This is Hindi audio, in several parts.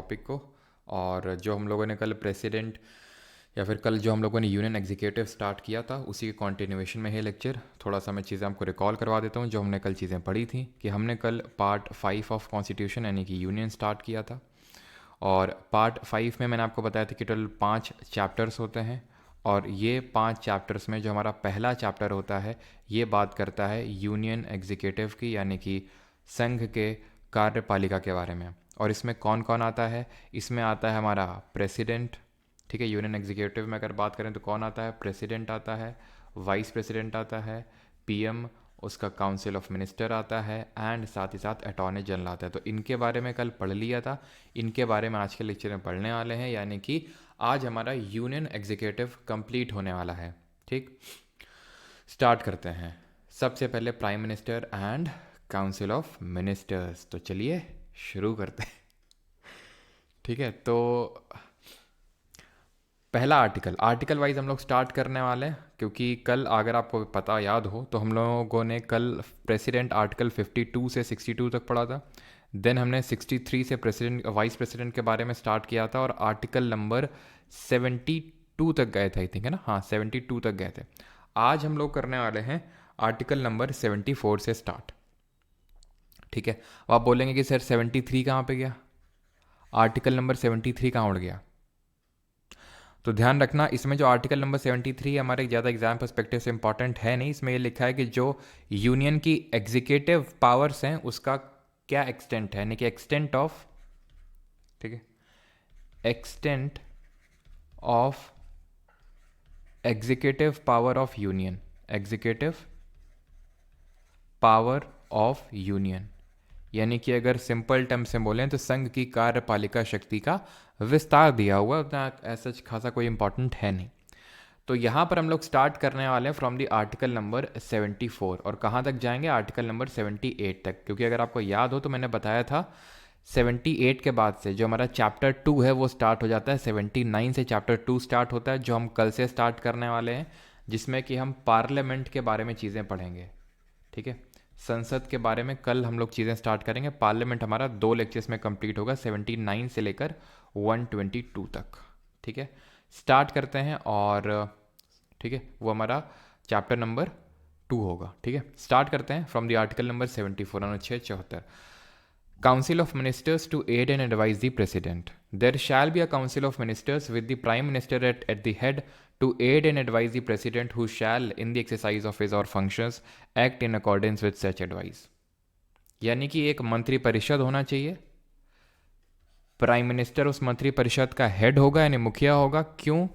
टॉपिक को। और जो हम लोगों ने कल प्रेसिडेंट या फिर कल जो हम लोगों ने यूनियन एग्जीक्यूटिव स्टार्ट किया था उसी के कॉन्टिन्यूएशन में है लेक्चर। थोड़ा सा मैं चीज़ें आपको रिकॉल करवा देता हूँ जो हमने कल चीज़ें पढ़ी थी कि हमने कल पार्ट 5 ऑफ कॉन्स्टिट्यूशन यानी कि यूनियन स्टार्ट किया था। और पार्ट 5 में मैंने आपको बताया था कि टोटल 5 चैप्टर्स होते हैं। और ये 5 चैप्टर्स में जो हमारा पहला चैप्टर होता है ये बात करता है यूनियन एग्जीक्यूटिव की यानी कि संघ के कार्यपालिका के बारे में। और इसमें कौन कौन आता है? इसमें आता है हमारा प्रेसिडेंट। ठीक है, यूनियन एग्जीक्यूटिव में अगर बात करें तो कौन आता है? प्रेसिडेंट आता है, वाइस प्रेसिडेंट आता है, पीएम, उसका काउंसिल ऑफ मिनिस्टर आता है एंड साथ ही साथ अटॉर्नी जनरल आता है। तो इनके बारे में कल पढ़ लिया था, इनके बारे में आज के लेक्चर में पढ़ने वाले हैं, यानी कि आज हमारा यूनियन एग्जीक्यूटिव कंप्लीट होने वाला है। ठीक, स्टार्ट करते हैं। सबसे पहले prime minister and council of ministers. तो चलिए शुरू करते हैं। ठीक है, तो पहला आर्टिकल वाइज हम लोग स्टार्ट करने वाले हैं, क्योंकि कल अगर आपको पता याद हो तो हम लोगों ने कल प्रेसिडेंट आर्टिकल 52 से 62 तक पढ़ा था। देन हमने 63 से प्रेसिडेंट वाइस प्रेसिडेंट के बारे में स्टार्ट किया था और आर्टिकल नंबर 72 तक गए थे, आई थिंक, है ना? हाँ, 72 तक गए थे। आज हम लोग करने वाले हैं आर्टिकल नंबर 74 से स्टार्ट। ठीक है, अब आप बोलेंगे कि सर 73 कहाँ पे गया, आर्टिकल नंबर 73 कहाँ उड़ गया? तो ध्यान रखना, इसमें जो आर्टिकल नंबर 73 हमारे ज़्यादा एग्जाम पर्सपेक्टिव से इंपॉर्टेंट है नहीं। इसमें ये लिखा है कि जो यूनियन की एग्जीक्यूटिव पावर्स हैं उसका क्या एक्सटेंट है, यानी कि एक्सटेंट ऑफ, ठीक है, extent of executive power of union, executive power of union, यानी कि अगर सिंपल टर्म से बोलें तो संघ की कार्यपालिका शक्ति का विस्तार दिया हुआ, उतना ऐसा खासा कोई इंपॉर्टेंट है नहीं। तो यहाँ पर हम लोग स्टार्ट करने वाले हैं फ्रॉम दी आर्टिकल नंबर 74 और कहाँ तक जाएंगे? आर्टिकल नंबर 78 तक। क्योंकि अगर आपको याद हो तो मैंने बताया था 78 के बाद से जो हमारा चैप्टर 2 है वो स्टार्ट हो जाता है। 79 से चैप्टर 2 स्टार्ट होता है जो हम कल से स्टार्ट करने वाले हैं, जिसमें कि हम पार्लियामेंट के बारे में चीज़ें पढ़ेंगे। ठीक है, संसद के बारे में कल हम लोग चीज़ें स्टार्ट करेंगे। पार्लियामेंट हमारा 2 लेक्चर्स में कंप्लीट होगा, 79 से लेकर 122 तक। ठीक है, स्टार्ट करते हैं और ठीक है वो हमारा चैप्टर नंबर 2 होगा। ठीक है, स्टार्ट करते हैं फ्रॉम द आर्टिकल नंबर 74, अनुच्छेद 74। Council of Ministers to aid and advise the President. There shall be a Council of Ministers with the Prime Minister at the head to aid and advise the President, who shall, in the exercise of his or functions, act in accordance with such advice. यानी कि एक मंत्री परिषद होना चाहिए, प्राइम मिनिस्टर उस मंत्री परिषद का हेड होगा यानी मुखिया होगा। क्यों?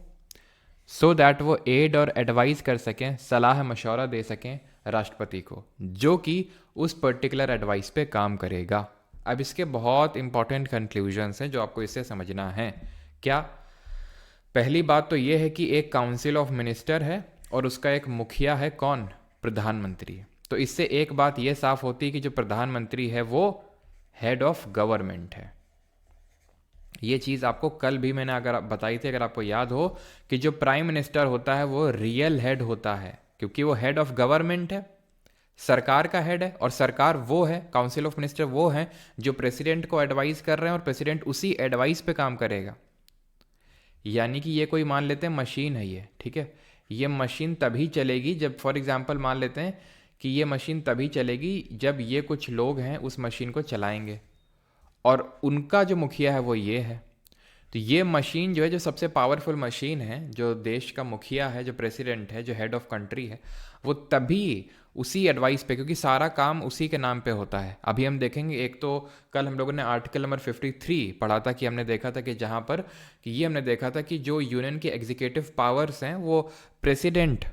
सो दैट वो एड और एडवाइस कर सकें, सलाह मशवरा दे सकें राष्ट्रपति को, जो कि उस पर्टिकुलर एडवाइस पे काम करेगा। अब इसके बहुत इंपॉर्टेंट कंक्लूजन्स हैं जो आपको इससे समझना है। क्या? पहली बात तो ये है कि एक काउंसिल ऑफ मिनिस्टर है और उसका एक मुखिया है, कौन? प्रधानमंत्री। तो इससे एक बात ये साफ होती है कि जो प्रधानमंत्री है वो हेड ऑफ गवर्नमेंट है। ये चीज़ आपको कल भी मैंने अगर बताई थी, अगर आपको याद हो, कि जो प्राइम मिनिस्टर होता है वो रियल हेड होता है, क्योंकि वो हेड ऑफ गवर्नमेंट है, सरकार का हेड है। और सरकार वो है, काउंसिल ऑफ मिनिस्टर वो है जो प्रेसिडेंट को एडवाइस कर रहे हैं और प्रेसिडेंट उसी एडवाइस पे काम करेगा। यानी कि ये कोई मान लेते हैं मशीन है ये, ठीक है, ये मशीन तभी चलेगी जब, फॉर एग्जांपल मान लेते हैं कि ये मशीन तभी चलेगी जब ये कुछ लोग हैं उस मशीन को चलाएंगे और उनका जो मुखिया है वो ये है। तो ये मशीन जो है, जो सबसे पावरफुल मशीन है, जो देश का मुखिया है, जो प्रेसिडेंट है, जो हेड ऑफ कंट्री है, वो तभी उसी एडवाइस पे, क्योंकि सारा काम उसी के नाम पे होता है। अभी हम देखेंगे, एक तो कल हम लोगों ने आर्टिकल नंबर 53 पढ़ा था कि हमने देखा था कि जहाँ पर कि ये हमने देखा था कि जो यूनियन की एग्जीक्यूटिव पावर्स हैं वो प्रेसिडेंट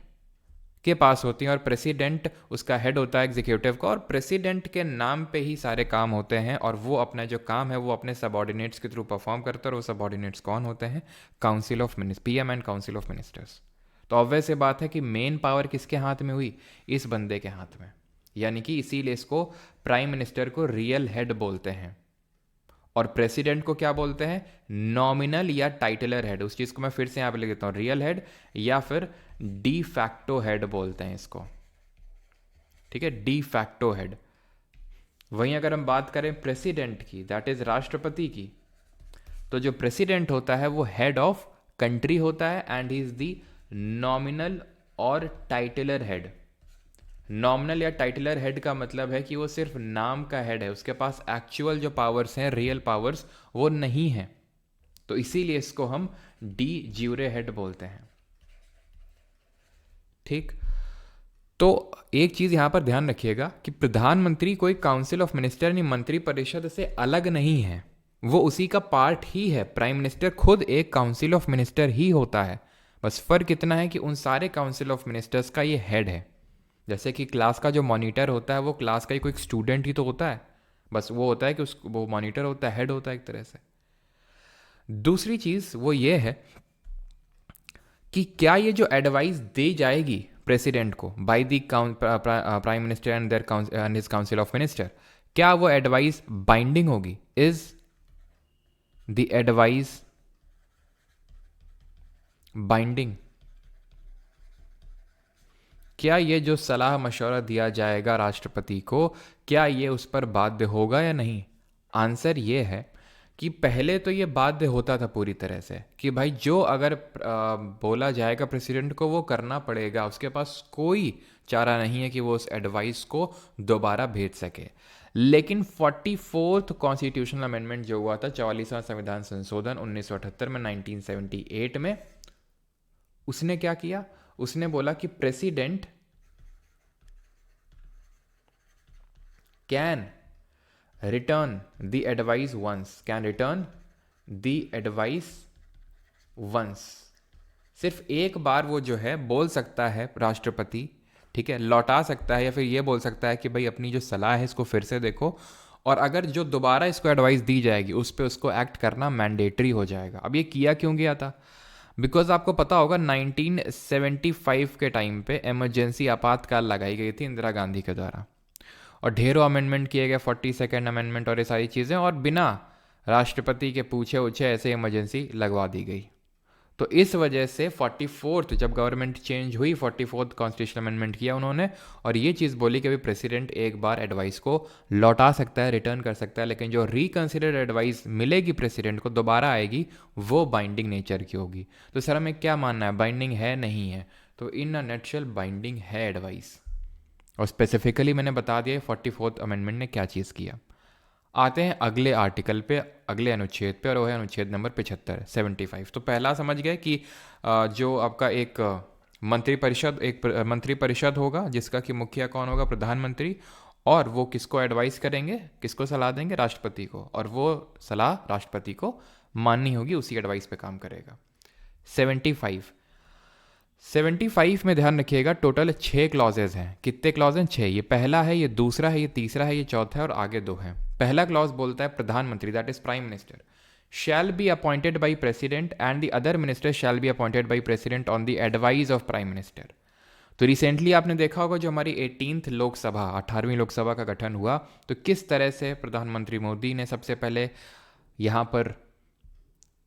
के पास होती हैं और प्रेसिडेंट उसका हेड होता है एग्जीक्यूटिव का, और प्रेसिडेंट के नाम पे ही सारे काम होते हैं और वो अपना जो काम है वो अपने सबऑर्डिनेट्स के थ्रू परफॉर्म करते हैं। और वो सबऑर्डिनेट्स कौन होते हैं? Council of ministers, PM and council of ministers. तो ऑब्वियस ये बात है कि मेन पावर किसके हाथ में हुई? इस बंदे के हाथ में। यानी कि इसीलिए इसको प्राइम मिनिस्टर को रियल हेड बोलते हैं और प्रेसिडेंट को क्या बोलते हैं? नॉमिनल या टाइटलर हेड। उस चीज़ को मैं फिर से यहाँ पे लिख देता हूँ, रियल हेड या फिर डी फैक्टो हेड बोलते हैं इसको। ठीक है, डी फैक्टो हेड। वहीं अगर हम बात करें प्रेसिडेंट की, दैट इज राष्ट्रपति की, तो जो प्रेसिडेंट होता है वो हेड ऑफ कंट्री होता है and he is the nominal और टाइटलर हेड। नॉमिनल या टाइटलर हेड का मतलब है कि वो सिर्फ नाम का हेड है, उसके पास एक्चुअल जो पावर्स हैं, रियल पावर्स, वो नहीं है। तो इसीलिए इसको हम डी ज्यूरे हेड बोलते हैं। ठीक, तो एक चीज यहां पर ध्यान रखिएगा कि प्रधानमंत्री कोई काउंसिल ऑफ मिनिस्टर यानी मंत्री परिषद से अलग नहीं है, वो उसी का पार्ट ही है। प्राइम मिनिस्टर खुद एक काउंसिल ऑफ मिनिस्टर ही होता है, बस फर्क इतना है कि उन सारे काउंसिल ऑफ मिनिस्टर्स का ये हेड है। जैसे कि क्लास का जो मॉनिटर होता है वो क्लास का ही कोई स्टूडेंट ही तो होता है, बस वो होता है कि वो मॉनिटर होता है, हेड होता है एक तरह से। दूसरी चीज वो ये है कि क्या ये जो एडवाइस दी जाएगी प्रेसिडेंट को by the prime minister and his council of minister, क्या वो एडवाइस बाइंडिंग होगी? Is the advice binding? क्या ये जो सलाह मशवरा दिया जाएगा राष्ट्रपति को, क्या ये उस पर बाध्य होगा या नहीं? आंसर ये है कि पहले तो ये बाध्य होता था पूरी तरह से कि भाई जो अगर बोला जाएगा प्रेसिडेंट को वो करना पड़ेगा, उसके पास कोई चारा नहीं है कि वो उस एडवाइस को दोबारा भेज सके। लेकिन 44th कॉन्स्टिट्यूशनल अमेंडमेंट जो हुआ था, 44वां संविधान संशोधन 1978 में, 1978 में, उसने क्या किया? उसने बोला कि president can return the advice once, can return the advice once. सिर्फ एक बार वो जो है बोल सकता है राष्ट्रपति, ठीक है, लौटा सकता है, या फिर ये बोल सकता है कि भाई अपनी जो सलाह है इसको फिर से देखो, और अगर जो दोबारा इसको एडवाइस दी जाएगी उस पर उसको एक्ट करना मैंडेटरी हो जाएगा। अब ये किया क्यों गया था? बिकॉज आपको पता होगा 1975 के टाइम पे इमरजेंसी आपातकाल लगाई गई थी इंदिरा गांधी के द्वारा, और ढेरों अमेंडमेंट किए गए, 42nd अमेंडमेंट और ये सारी चीज़ें, और बिना राष्ट्रपति के पूछे उछे ऐसे इमरजेंसी लगवा दी गई। तो इस वजह से 44th जब गवर्नमेंट चेंज हुई, 44th कॉन्स्टिट्यूशनल अमेंडमेंट किया उन्होंने, और ये चीज़ बोली कि अभी प्रेसिडेंट एक बार एडवाइस को लौटा सकता है, रिटर्न कर सकता है, लेकिन जो रिकन्सिडर्ड एडवाइस मिलेगी प्रेसिडेंट को, दोबारा आएगी, वो बाइंडिंग नेचर की होगी। तो सर हमें क्या मानना है, बाइंडिंग है नहीं है? तो इन अ नटशेल बाइंडिंग है एडवाइस, और स्पेसिफिकली मैंने बता दिया 44th अमेंडमेंट ने क्या चीज़ किया। आते हैं अगले आर्टिकल पे, अगले अनुच्छेद पे, और वो है अनुच्छेद नंबर 75, 75। तो पहला समझ गए कि जो आपका एक मंत्री परिषद होगा जिसका कि मुखिया कौन होगा? प्रधानमंत्री, और वो किसको एडवाइस करेंगे, किसको सलाह देंगे? राष्ट्रपति को, और वो सलाह राष्ट्रपति को माननी होगी, उसी एडवाइस पे काम करेगा। 75 में ध्यान रखिएगा टोटल 6 क्लॉजेज हैं। कितने क्लॉज हैं? 6। ये पहला है, ये दूसरा है, ये तीसरा है, ये चौथा है, और आगे 2 हैं। पहला क्लॉज बोलता है प्रधानमंत्री, that is prime minister, shall be appointed by president and the other minister shall be appointed by president on the advice of prime minister. तो रिसेंटली आपने देखा होगा जो हमारी 18th लोकसभा, 18वीं लोकसभा का गठन हुआ, तो किस तरह से प्रधानमंत्री मोदी ने सबसे पहले यहाँ पर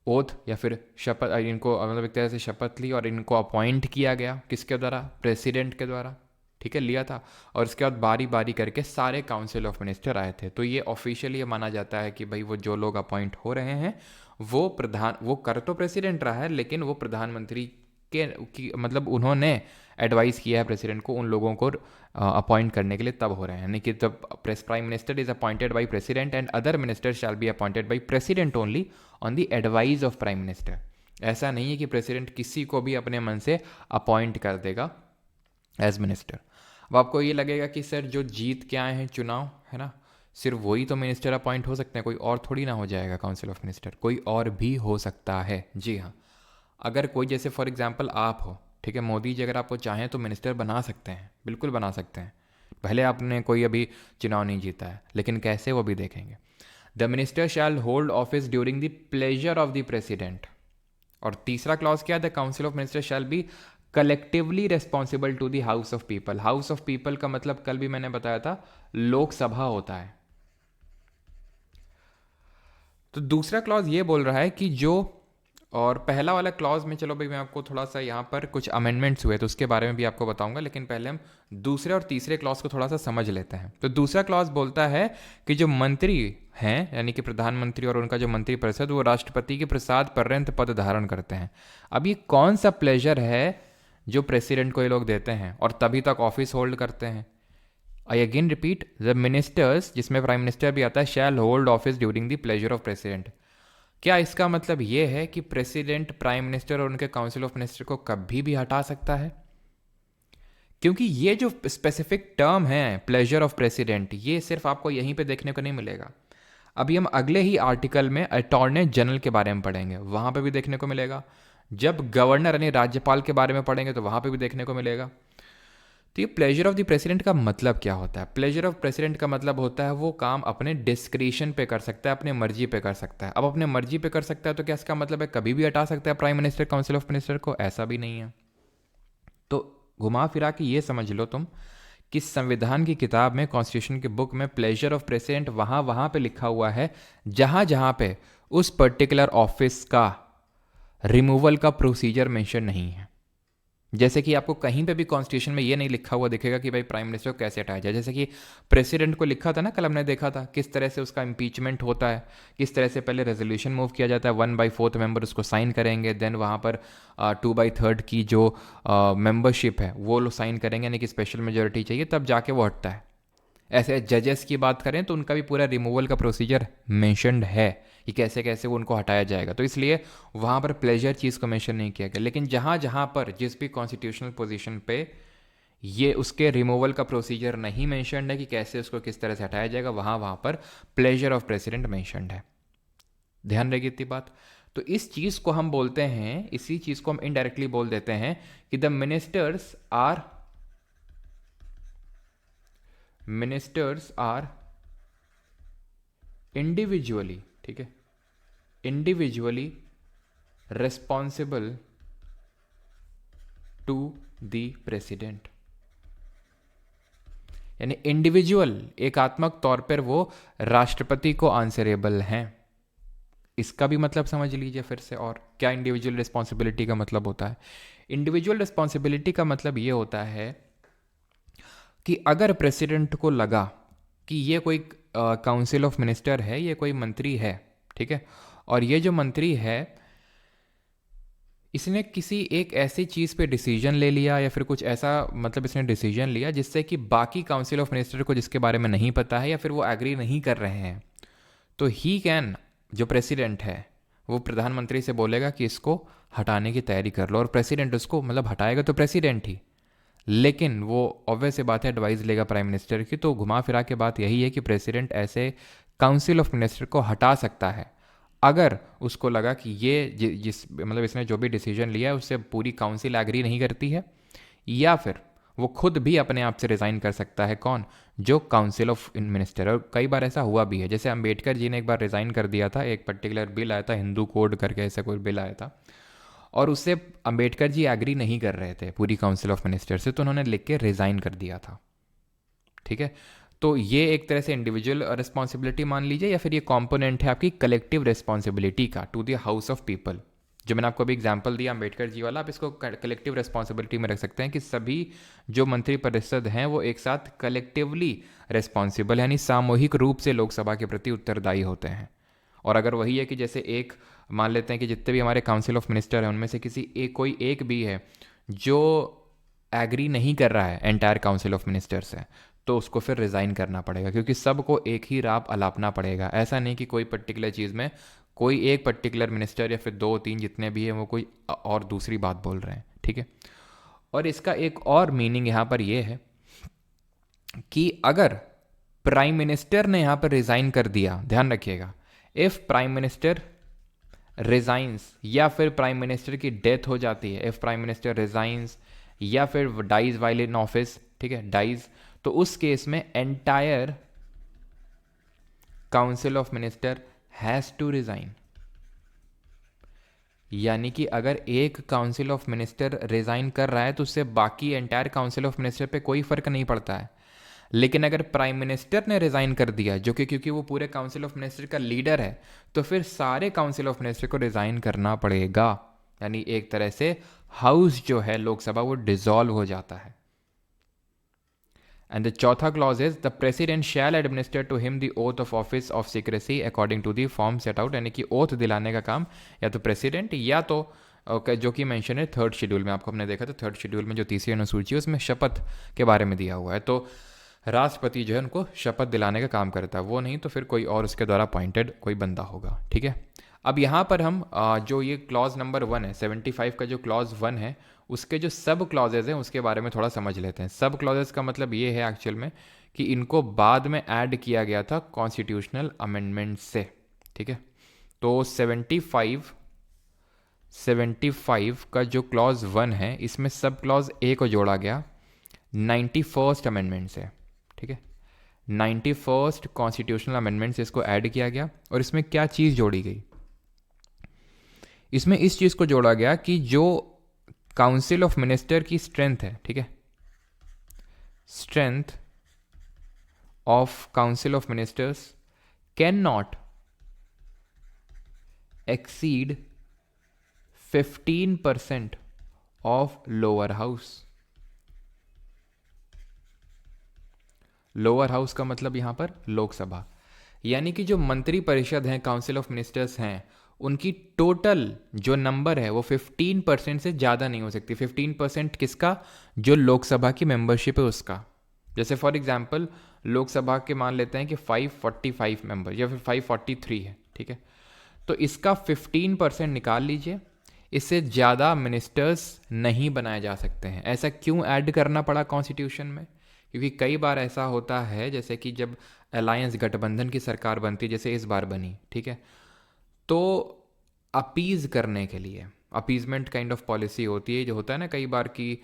ओथ या फिर शपथ, इनको मतलब एक तरह से शपथ ली और इनको अपॉइंट किया गया, किसके द्वारा? प्रेसिडेंट के द्वारा, ठीक है, लिया था। और उसके बाद बारी बारी करके सारे काउंसिल ऑफ मिनिस्टर आए थे। तो ये ऑफिशियली माना जाता है कि भाई वो जो लोग अपॉइंट हो रहे हैं वो कर तो प्रेसिडेंट रहा है, लेकिन वो प्रधानमंत्री की मतलब उन्होंने एडवाइस किया है प्रेसिडेंट को उन लोगों को अपॉइंट करने के लिए, तब हो रहे हैं। यानी कि जब prime Minister is appointed by president and other minister shall be appointed by president only on the advice of prime minister. ऐसा नहीं है कि प्रेसिडेंट किसी को भी अपने मन से अपॉइंट कर देगा एज मिनिस्टर। अब आपको ये लगेगा कि सर जो जीत के आए हैं चुनाव, है ना, सिर्फ वही तो मिनिस्टर अपॉइंट हो सकते हैं, कोई और थोड़ी ना हो जाएगा काउंसिल ऑफ मिनिस्टर, कोई और भी हो सकता है। जी हाँ, अगर कोई, जैसे फॉर एग्जांपल आप हो, ठीक है, मोदी जी अगर आपको चाहें तो मिनिस्टर बना सकते हैं, बिल्कुल बना सकते हैं, भले आपने कोई अभी चुनाव नहीं जीता है, लेकिन कैसे वो भी देखेंगे। The minister shall hold office during the pleasure of the president. और तीसरा क्लॉज क्या है? The council of minister shall be collectively responsible to the house of people. House of people का मतलब कल भी मैंने बताया था, लोकसभा होता है। तो दूसरा क्लॉज ये बोल रहा है कि जो और पहला वाला क्लॉज में चलो भाई मैं आपको थोड़ा सा यहाँ पर कुछ अमेंडमेंट्स हुए तो उसके बारे में भी आपको बताऊंगा, लेकिन पहले हम दूसरे और तीसरे क्लॉज को थोड़ा सा समझ लेते हैं। तो दूसरा क्लॉज बोलता है कि जो मंत्री हैं यानी कि प्रधानमंत्री और उनका जो मंत्री परिषद वो राष्ट्रपति के प्रसाद पर्यंत पद धारण करते हैं। अब ये कौन सा प्लेजर है जो प्रेसिडेंट को ये लोग देते हैं और तभी तक ऑफिस होल्ड करते हैं? I again repeat, the ministers, जिसमें प्राइम मिनिस्टर भी आता है, शैल hold office during the pleasure of president. क्या इसका मतलब ये है कि प्रेसिडेंट प्राइम मिनिस्टर और उनके काउंसिल ऑफ मिनिस्टर को कभी भी हटा सकता है? क्योंकि ये जो स्पेसिफिक टर्म है प्लेजर ऑफ प्रेसिडेंट, ये सिर्फ आपको यहीं पे देखने को नहीं मिलेगा। अभी हम अगले ही आर्टिकल में अटॉर्नी जनरल के बारे में पढ़ेंगे, वहां पे भी देखने को मिलेगा। जब गवर्नर यानी राज्यपाल के बारे में पढ़ेंगे तो वहां पे भी देखने को मिलेगा। तो ये प्लेजर ऑफ द प्रेसिडेंट का मतलब क्या होता है? प्लेजर ऑफ प्रेसिडेंट का मतलब होता है वो काम अपने डिस्क्रिशन पे कर सकता है, अपने मर्जी पे कर सकता है। अब अपने मर्जी पे कर सकता है तो क्या इसका मतलब है कभी भी हटा सकता है Prime minister council of minister को? ऐसा भी नहीं है। तो घुमा फिरा के ये समझ लो तुम कि संविधान की किताब में, कॉन्स्टिट्यूशन की बुक में प्लेजर ऑफ प्रेसिडेंट वहां वहां पे लिखा हुआ है जहां जहां पे उस पर्टिकुलर ऑफिस का रिमूवल का प्रोसीजर मेंशन नहीं है। जैसे कि आपको कहीं पे भी कॉन्स्टिट्यूशन में ये नहीं लिखा हुआ दिखेगा कि भाई प्राइम मिनिस्टर को कैसे हटाया जाए। जैसे कि प्रेसिडेंट को लिखा था ना, कल हमने देखा था किस तरह से उसका इम्पीचमेंट होता है, किस तरह से पहले रेजोल्यूशन मूव किया जाता है, 1/4 मेंबर उसको साइन करेंगे, देन वहाँ पर 2/3 की जो मेंबरशिप है वो लोग साइन करेंगे, यानी कि स्पेशल मेजोरिटी चाहिए, तब जाके वो हटता है। ऐसे जजेस की बात करें तो उनका भी पूरा रिमूवल का प्रोसीजर मेंशन्ड है कि कैसे कैसे वो उनको हटाया जाएगा। तो इसलिए वहाँ पर प्लेजर चीज़ को मेंशन नहीं किया गया। लेकिन जहाँ जहाँ पर जिस भी कॉन्स्टिट्यूशनल पोजीशन पे ये उसके रिमूवल का प्रोसीजर नहीं मेंशन्ड है कि कैसे उसको किस तरह से हटाया जाएगा, वहाँ वहाँ पर प्लेजर ऑफ प्रेसिडेंट मेंशन्ड है। ध्यान रहेगी इतनी बात। तो इस चीज़ को हम बोलते हैं, इसी चीज़ को हम इनडायरेक्टली बोल देते हैं कि द मिनिस्टर्स आर इंडिविजुअली, ठीक है, individually responsible to the president. यानी इंडिविजुअल, एकात्मक तौर पर वो राष्ट्रपति को आंसरेबल हैं। इसका भी मतलब समझ लीजिए फिर से। और क्या इंडिविजुअल रिस्पॉन्सिबिलिटी का मतलब होता है? इंडिविजुअल रिस्पॉन्सिबिलिटी का मतलब ये होता है कि अगर प्रेसिडेंट को लगा कि ये कोई काउंसिल ऑफ मिनिस्टर है, ये कोई मंत्री है, ठीक है, और ये जो मंत्री है इसने किसी एक ऐसी चीज़ पे डिसीजन ले लिया या फिर कुछ ऐसा, मतलब इसने डिसीजन लिया जिससे कि बाकी काउंसिल ऑफ मिनिस्टर को जिसके बारे में नहीं पता है या फिर वो एग्री नहीं कर रहे हैं, तो ही कैन, जो प्रेसिडेंट है वो प्रधानमंत्री से बोलेगा कि इसको हटाने की तैयारी कर लो, और प्रेसिडेंट उसको मतलब हटाएगा तो प्रेसिडेंट ही, लेकिन वो ऑब्वियस सी बात है एडवाइस लेगा प्राइम मिनिस्टर की। तो घुमा फिरा के बात यही है कि प्रेसिडेंट ऐसे काउंसिल ऑफ मिनिस्टर को हटा सकता है अगर उसको लगा कि ये जिस मतलब इसने जो भी डिसीजन लिया है उससे पूरी काउंसिल एग्री नहीं करती है, या फिर वो खुद भी अपने आप से रिज़ाइन कर सकता है। कौन? जो काउंसिल ऑफ मिनिस्टर। और कई बार ऐसा हुआ भी है, जैसे अंबेडकर जी ने एक बार रिज़ाइन कर दिया था, एक पर्टिकुलर बिल आया था, हिंदू कोड करके ऐसा कोई बिल आया था, और उससे अंबेडकर जी एग्री नहीं कर रहे थे पूरी काउंसिल ऑफ मिनिस्टर से, तो उन्होंने लिख के रिज़ाइन कर दिया था। ठीक है, तो ये एक तरह से इंडिविजुअल रिस्पॉन्सिबिलिटी मान लीजिए, या फिर ये कंपोनेंट है आपकी कलेक्टिव रिस्पॉन्सिबिलिटी का to the house of people. जो मैंने आपको अभी एग्जांपल दिया अम्बेडकर जी वाला, आप इसको कलेक्टिव रिस्पॉन्सिबिलिटी में रख सकते हैं कि सभी जो मंत्री परिषद हैं वो एक साथ कलेक्टिवली रिस्पॉन्सिबल, यानी सामूहिक रूप से लोकसभा के प्रति उत्तरदायी होते हैं। और अगर वही है कि जैसे एक मान लेते हैं कि जितने भी हमारे काउंसिल ऑफ मिनिस्टर हैं उनमें से कोई एक भी है जो एग्री नहीं कर रहा है एंटायर काउंसिल ऑफ मिनिस्टर से, तो उसको फिर रिज़ाइन करना पड़ेगा, क्योंकि सबको एक ही राह अलापना पड़ेगा। ऐसा नहीं कि कोई पर्टिकुलर चीज़ में कोई एक पर्टिकुलर मिनिस्टर या फिर 2-3 जितने भी हैं वो कोई और दूसरी बात बोल रहे हैं। ठीक है, और इसका एक और मीनिंग यहाँ पर ये है कि अगर प्राइम मिनिस्टर ने यहाँ पर रिज़ाइन कर दिया, ध्यान रखिएगा, इफ़ प्राइम मिनिस्टर रिज़ाइंस या फिर प्राइम मिनिस्टर की डेथ हो जाती है, इफ़ प्राइम मिनिस्टर रिज़ाइंस या फिर डाइज वाइल इन ऑफिस, ठीक है, डाइज, तो उस केस में entire council of minister has to resign. यानी कि अगर एक काउंसिल ऑफ मिनिस्टर रिजाइन कर रहा है तो उससे बाकी एंटायर काउंसिल ऑफ मिनिस्टर पे कोई फर्क नहीं पड़ता है। लेकिन अगर प्राइम मिनिस्टर ने रिज़ाइन कर दिया, जो कि क्योंकि वो पूरे काउंसिल ऑफ मिनिस्टर का लीडर है, तो फिर सारे काउंसिल ऑफ मिनिस्टर को रिज़ाइन करना पड़ेगा। यानी एक तरह से हाउस जो है लोकसभा वो डिसॉल्व हो जाता है। एंड द चौथा clause is the president shall administer to him the oath of office of secrecy according to the form set out. यानी कि ओथ दिलाने का काम या तो प्रेसिडेंट या तो जो कि मेंशन है थर्ड शेड्यूल में, आपको हमने देखा था थर्ड शेड्यूल में जो तीसरी अनुसूची है उसमें शपथ के बारे में दिया हुआ है, तो राष्ट्रपति जो है उनको शपथ दिलाने का काम करता है, वो नहीं तो फिर कोई और उसके द्वारा अपॉइंटेड कोई बंदा होगा। ठीक है, अब यहाँ पर हम जो ये क्लॉज नंबर 1 है 75 का जो क्लॉज 1 है उसके जो सब क्लॉजेज हैं उसके बारे में थोड़ा समझ लेते हैं। सब क्लॉजेज का मतलब ये है एक्चुअल में कि इनको बाद में ऐड किया गया था कॉन्स्टिट्यूशनल अमेंडमेंट से। ठीक है, तो 75 का जो क्लॉज 1 है इसमें सब क्लॉज ए को जोड़ा गया 91st अमेंडमेंट से। ठीक है, 91st कॉन्स्टिट्यूशनल अमेंडमेंट से इसको ऐड किया गया और इसमें क्या चीज़ जोड़ी गई, इसमें इस चीज़ को जोड़ा गया कि जो काउंसिल ऑफ मिनिस्टर की स्ट्रेंथ है, ठीक है, strength of council of ministers can not exceed 15% of lower house. Lower house का मतलब यहां पर लोकसभा, यानी कि जो मंत्री परिषद हैं काउंसिल ऑफ मिनिस्टर्स हैं उनकी टोटल जो नंबर है वो 15% से ज़्यादा नहीं हो सकती। 15% किसका, जो लोकसभा की मेंबरशिप है उसका। जैसे फॉर एग्जांपल लोकसभा के मान लेते हैं कि 545 मेंबर या फिर 543 है, ठीक है, तो इसका 15% निकाल लीजिए, इससे ज़्यादा मिनिस्टर्स नहीं बनाए जा सकते हैं। ऐसा क्यों ऐड करना पड़ा कॉन्स्टिट्यूशन में, क्योंकि कई बार ऐसा होता है जैसे कि जब अलायंस गठबंधन की सरकार बनती है जैसे इस बार बनी, ठीक है, तो अपीज़ करने के लिए अपीजमेंट काइंड ऑफ पॉलिसी होती है, जो होता है ना कई बार कि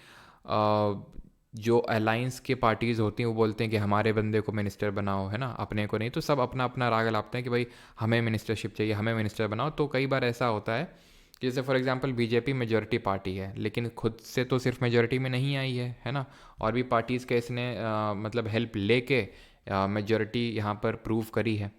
जो अलायंस के पार्टीज़ होती हैं वो बोलते हैं कि हमारे बंदे को मिनिस्टर बनाओ, है ना, अपने को नहीं, तो सब अपना अपना राग लाते हैं कि भाई हमें मिनिस्टरशिप चाहिए, हमें मिनिस्टर बनाओ। तो कई बार ऐसा होता है कि जैसे for example BJP majority party है लेकिन खुद से तो सिर्फ मेजॉरिटी में नहीं आई है ना, और भी पार्टीज़ के इसने मतलब हेल्प लेके मेजॉरिटी यहाँ पर प्रूव करी है।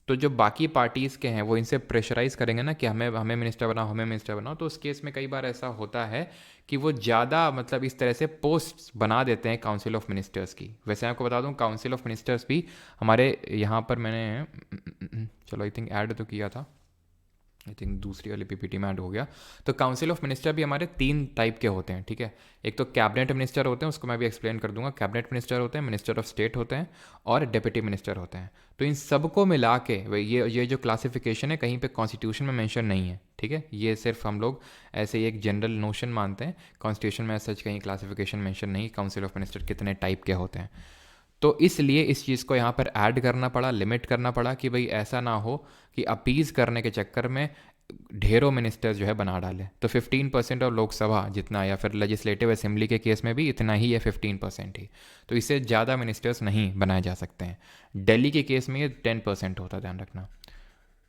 तो जो बाकी पार्टीज़ के हैं वो इनसे प्रेशराइज करेंगे ना कि हमें हमें मिनिस्टर बनाओ, हमें मिनिस्टर बनाओ, तो उस केस में कई बार ऐसा होता है कि वो ज़्यादा मतलब इस तरह से पोस्ट बना देते हैं काउंसिल ऑफ मिनिस्टर्स की। वैसे आपको बता दूं काउंसिल ऑफ मिनिस्टर्स भी हमारे यहाँ पर मैंने चलो आई थिंक ऐड तो किया था, आई थिंक दूसरी वाली पीपीटी में ऐड हो गया। तो काउंसिल ऑफ मिनिस्टर भी हमारे 3 टाइप के होते हैं, ठीक है। एक तो कैबिनेट मिनिस्टर होते हैं, उसको मैं भी एक्सप्लेन कर दूंगा। कैबिनेट मिनिस्टर होते हैं, मिनिस्टर ऑफ स्टेट होते हैं और डिप्टी मिनिस्टर होते हैं। तो इन सबको मिला के ये जो क्लासिफिकेशन है कहीं पे कॉन्स्टिट्यूशन में मेंशन नहीं है, ठीक है, ये सिर्फ हम लोग ऐसे ही एक जनरल नोशन मानते हैं। कॉन्स्टिट्यूशन में सच कहीं क्लासिफिकेशन मेंशन नहीं काउंसिल ऑफ मिनिस्टर कितने टाइप के होते हैं। तो इसलिए इस चीज़ को यहाँ पर ऐड करना पड़ा, लिमिट करना पड़ा कि भाई ऐसा ना हो कि अपीज़ करने के चक्कर में ढेरों मिनिस्टर जो है बना डाले। तो 15% ऑफ लोकसभा जितना, या फिर लेजिस्लेटिव असेंबली के केस में भी इतना ही है, 15% ही, तो इससे ज़्यादा मिनिस्टर्स नहीं बनाए जा सकते हैं। दिल्ली के केस में ये 10% होता है, ध्यान रखना,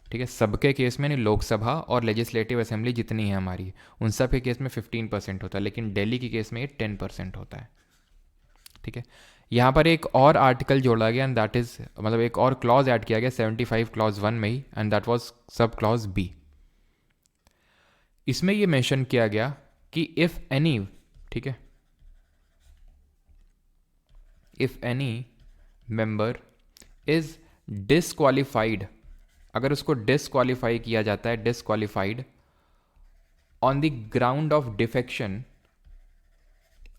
ठीक है। सबके केस में नहीं, लोकसभा और लेजिस्लेटिव असेंबली जितनी है हमारी उन सब के केस में 15% होता है, लेकिन दिल्ली के केस में ये 10% होता है, ठीक है। यहाँ पर एक और आर्टिकल जोड़ा गया एंड दैट इज मतलब एक और क्लॉज ऐड किया गया 75 क्लॉज 1 में ही, and that was sub clause b. इसमें ये मेंशन किया गया कि इफ एनी, ठीक है, if any member is disqualified, अगर उसको डिसक्वालीफाई किया जाता है, disqualified on the ground of defection,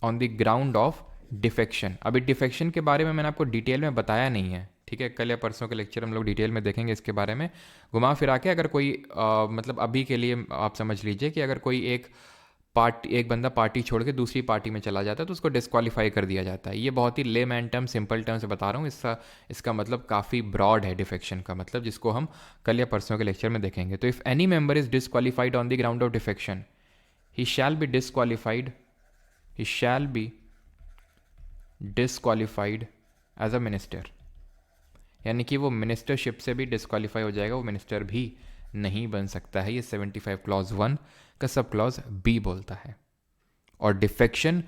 on the ground of defection. अभी डिफेक्शन के बारे में मैंने आपको डिटेल में बताया नहीं है, ठीक है, कल या परसों के लेक्चर हम लोग डिटेल में देखेंगे इसके बारे में। घुमा फिरा के अगर कोई मतलब अभी के लिए आप समझ लीजिए कि अगर कोई एक बंदा पार्टी छोड़ के दूसरी पार्टी में चला जाता है तो उसको डिस्क्वालीफाई कर दिया जाता है। ये बहुत ही लेमैन टर्म, सिंपल टर्म से बता रहा हूँ, इसका मतलब काफ़ी ब्रॉड है डिफेक्शन का मतलब, जिसको हम कल या परसों के लेक्चर में देखेंगे। तो if any member is disqualified on the ground of defection, he shall be disqualified, he shall be disqualified as a minister, यानी कि वो मिनिस्टरशिप से भी डिसक्वालीफाई हो जाएगा, वो मिनिस्टर भी नहीं बन सकता है। ये 75 क्लॉज 1 का सब क्लॉज बी बोलता है। और डिफेक्शन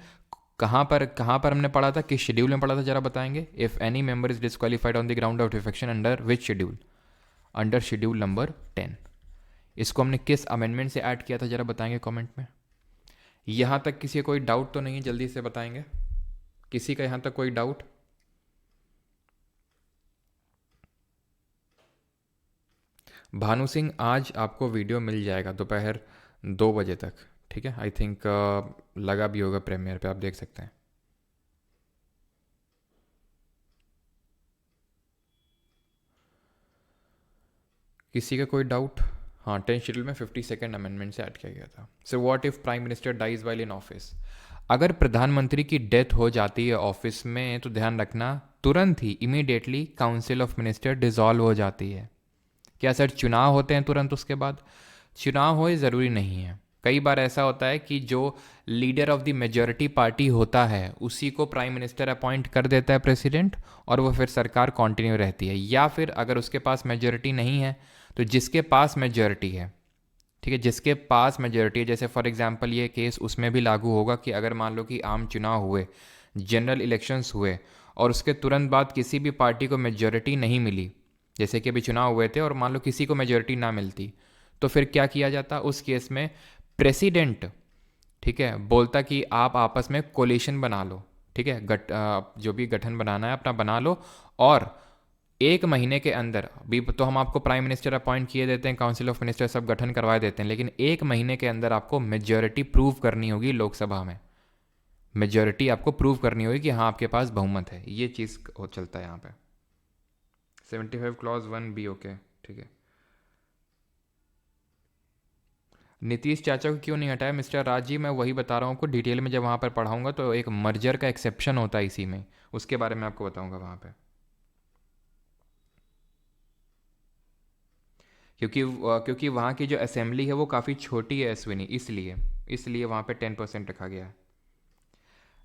कहाँ पर हमने पढ़ा था, किस शेड्यूल में पढ़ा था, जरा बताएंगे। If any member is disqualified on the ground of defection under which schedule, under schedule number 10। इसको हमने किस अमेंडमेंट से ऐड किया था, जरा बताएंगे कमेंट में। यहाँ तक किसी का कोई डाउट तो नहीं है, जल्दी से बताएंगे। किसी का यहाँ तक कोई डाउट? भानु सिंह, आज आपको वीडियो मिल जाएगा दोपहर 2 बजे तक, ठीक है। आई थिंक लगा भी होगा प्रीमियर पे, आप देख सकते हैं। किसी का कोई डाउट? हाँ, 10 शेड्यूल में 52nd अमेंडमेंट से ऐड किया गया था। So what if prime minister dies while in office, अगर प्रधानमंत्री की डेथ हो जाती है ऑफिस में, तो ध्यान रखना तुरंत ही immediately council of minister dissolve हो जाती है। क्या सर चुनाव होते हैं तुरंत उसके बाद? चुनाव हो, ज़रूरी नहीं है। कई बार ऐसा होता है कि जो leader of the majority party होता है उसी को प्राइम मिनिस्टर अपॉइंट कर देता है प्रेसिडेंट, और वो फिर सरकार कंटिन्यू रहती है। या फिर अगर उसके पास मेजॉरिटी नहीं है तो जिसके पास मेजॉरिटी है, ठीक है, जिसके पास मेजॉरिटी है, जैसे फॉर एग्जांपल ये केस उसमें भी लागू होगा कि अगर मान लो कि आम चुनाव हुए, जनरल इलेक्शंस हुए, और उसके तुरंत बाद किसी भी पार्टी को मेजॉरिटी नहीं मिली, जैसे कि अभी चुनाव हुए थे और मान लो किसी को मेजॉरिटी ना मिलती, तो फिर क्या किया जाता? उस केस में प्रेसिडेंट, ठीक है, बोलता कि आप आपस में कोलिशन बना लो, ठीक है, जो भी गठन बनाना है अपना बना लो, और 1 महीने के अंदर, अभी तो हम आपको प्राइम मिनिस्टर अपॉइंट किए देते हैं, काउंसिल ऑफ मिनिस्टर सब गठन करवा देते हैं, लेकिन 1 महीने के अंदर आपको मेजॉरिटी प्रूव करनी होगी लोकसभा में। मेजॉरिटी आपको प्रूव करनी होगी कि हाँ आपके पास बहुमत है। ये चीज़ चलता है यहाँ पे। 75 क्लॉज 1B, ओके, ठीक है। नीतीश चाचा को क्यों नहीं हटाया मिस्टर राज जी? मैं वही बता रहा हूँ आपको, डिटेल में जब वहाँ पर पढ़ाऊँगा तो एक मर्जर का एक्सेप्शन होता है इसी में, उसके बारे में आपको बताऊँगा वहाँ पे। क्योंकि वहाँ की जो असेंबली है वो काफ़ी छोटी है अश्विनी, इसलिए वहाँ पे 10% रखा गया है।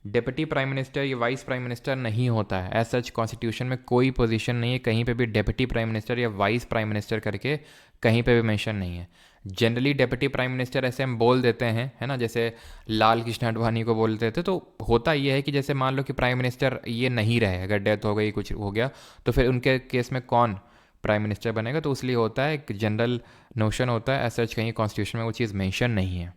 डिप्टी प्राइम मिनिस्टर या वाइस प्राइम मिनिस्टर नहीं होता है, एज सच कॉन्स्टिट्यूशन में कोई पोजीशन नहीं है कहीं पे भी डिप्टी प्राइम मिनिस्टर या वाइस प्राइम मिनिस्टर करके कहीं पे भी मेंशन नहीं है। जनरली डिप्टी प्राइम मिनिस्टर ऐसे हम बोल देते हैं, है ना, जैसे लाल कृष्ण आडवाणी को बोलते थे। तो होता ये है कि जैसे मान लो कि प्राइम मिनिस्टर ये नहीं रहे, अगर डेथ हो गई, कुछ हो गया, तो फिर उनके केस में कौन प्राइम मिनिस्टर बनेगा? तो इसलिए होता है, एक जनरल नोशन होता है, एज सच कहीं कॉन्स्टिट्यूशन में वो चीज़ मेंशन नहीं है।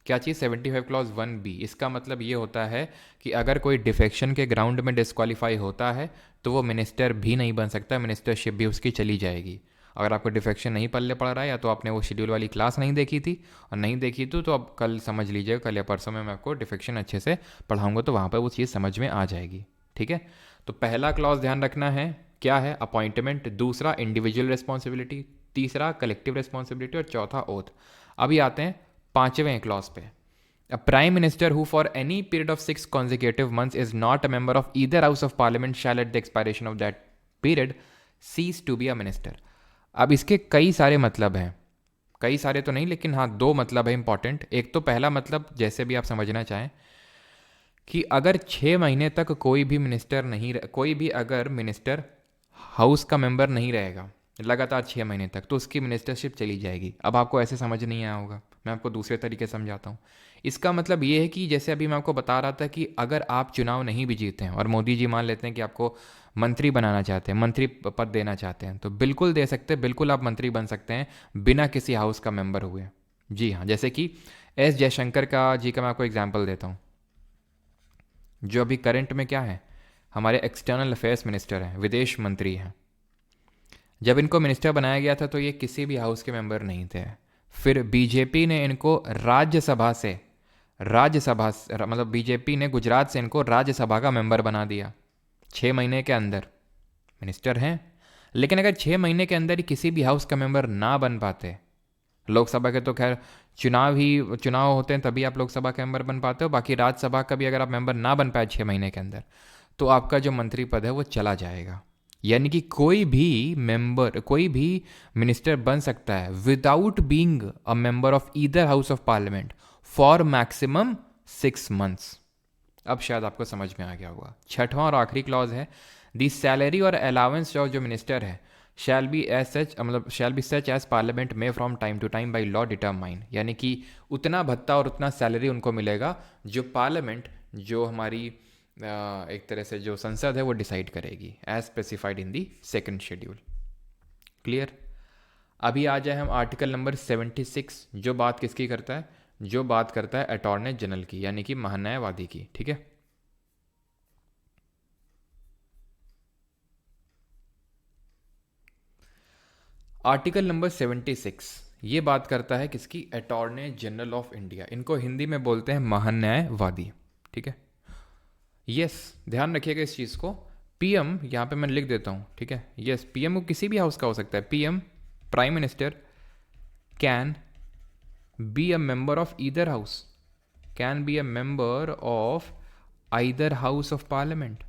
क्या चीज़? 75 क्लॉज 1B। इसका मतलब ये होता है कि अगर कोई डिफेक्शन के ग्राउंड में डिस्क्वालीफाई होता है तो वो मिनिस्टर भी नहीं बन सकता, मिनिस्टरशिप भी उसकी चली जाएगी। अगर आपको डिफेक्शन नहीं पल्ले पड़ रहा है, या तो आपने वो शेड्यूल वाली क्लास नहीं देखी थी, और नहीं देखी तो अब कल समझ लीजिएगा, कल या परसों में मैं आपको डिफेक्शन अच्छे से पढ़ाऊँगा, तो वहाँ पर वो चीज़ समझ में आ जाएगी, ठीक है। तो पहला क्लॉज ध्यान रखना है, क्या है? अपॉइंटमेंट। दूसरा इंडिविजुअल रिस्पॉन्सिबिलिटी। तीसरा कलेक्टिव रिस्पॉन्सिबिलिटी। और चौथा ओथ। अभी आते हैं 5वें क्लॉज पे। A prime minister who for any period of 6 consecutive months is not a member of either house of parliament shall at the expiration of that period cease to be a minister। अब इसके कई सारे मतलब हैं, कई सारे तो नहीं, लेकिन हाँ 2 मतलब है इंपॉर्टेंट। एक तो पहला मतलब, जैसे भी आप समझना चाहें, कि अगर 6 महीने तक कोई भी मिनिस्टर नहीं कोई भी अगर मिनिस्टर हाउस का मेंबर नहीं रहेगा लगातार 6 महीने तक, तो उसकी मिनिस्टरशिप चली जाएगी। अब आपको ऐसे समझ नहीं आया होगा, मैं आपको दूसरे तरीके से समझाता हूँ। इसका मतलब ये है कि जैसे अभी मैं आपको बता रहा था कि अगर आप चुनाव नहीं भी जीते हैं और मोदी जी मान लेते हैं कि आपको मंत्री बनाना चाहते हैं, मंत्री पद देना चाहते हैं, तो बिल्कुल दे सकते हैं, बिल्कुल आप मंत्री बन सकते हैं बिना किसी हाउस का मेंबर हुए। जी हाँ, जैसे कि एस जयशंकर का जी का मैं आपको एग्जाम्पल देता हूँ, जो अभी करंट में क्या है, हमारे एक्सटर्नल अफेयर्स मिनिस्टर हैं, विदेश मंत्री हैं। जब इनको मिनिस्टर बनाया गया था तो ये किसी भी हाउस के मेंबर नहीं थे। फिर बीजेपी ने इनको राज्यसभा से मतलब बीजेपी ने गुजरात से इनको राज्यसभा का मेंबर बना दिया 6 महीने के अंदर। मिनिस्टर हैं, लेकिन अगर 6 महीने के अंदर ही किसी भी हाउस का मेंबर ना बन पाते, लोकसभा के तो खैर चुनाव होते हैं तभी आप लोकसभा के मेंबर बन पाते हो, बाकी राज्यसभा का भी अगर आप मेंबर ना बन पाए 6 महीने के अंदर, तो आपका जो मंत्री पद है वो चला जाएगा। यानी कि कोई भी मिनिस्टर बन सकता है without being a member of either house of parliament for maximum 6 months. अब शायद आपको समझ में आ गया होगा। 6वां और आखिरी क्लॉज है, दी सैलरी और अलाउंस ऑफ जो मिनिस्टर है shall be such as Parliament में from time to time by law determine. यानी कि उतना भत्ता और उतना सैलरी उनको मिलेगा जो पार्लियामेंट जो हमारी एक तरह से जो संसद है वो डिसाइड करेगी as specified in the second schedule. Clear. अभी आ जाए हम आर्टिकल नंबर 76, जो बात किसकी करता है, जो बात करता है अटॉर्नी जनरल की, यानी कि महान्यायवादी की। ठीक है, आर्टिकल नंबर 76 ये बात करता है किसकी, अटॉर्नी जनरल ऑफ इंडिया। इनको हिंदी में बोलते हैं महान्यायवादी। ठीक है, यस, ध्यान रखिएगा इस चीज़ को। पीएम यहाँ पे मैं लिख देता हूँ। ठीक है, यस, पीएम वो किसी भी हाउस का हो सकता है। PM, prime minister, can be a member of either house, can be a member of either house of parliament.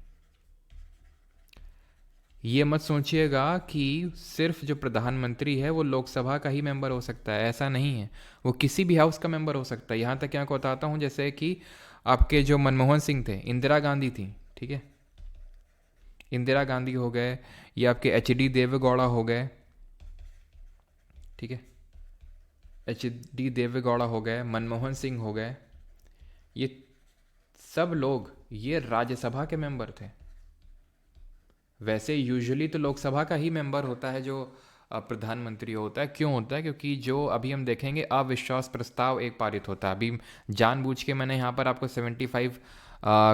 ये मत सोचिएगा कि सिर्फ जो प्रधानमंत्री है वो लोकसभा का ही मेंबर हो सकता है, ऐसा नहीं है। वो किसी भी हाउस का मेंबर हो सकता है। यहाँ तक यहाँ को बताता हूँ, जैसे कि आपके जो मनमोहन सिंह थे, इंदिरा गांधी थी। ठीक है, इंदिरा गांधी हो गए, ये आपके एच.डी. देवेगौड़ा हो गए। ठीक है, एच.डी. देवेगौड़ा हो गए, मनमोहन सिंह हो गए, ये सब लोग ये राज्यसभा के मेंबर थे। वैसे यूजुअली तो लोकसभा का ही मेंबर होता है जो प्रधानमंत्री होता है। क्यों होता है? क्योंकि जो अभी हम देखेंगे अविश्वास प्रस्ताव एक पारित होता है। अभी जानबूझ के मैंने यहाँ पर आपको 75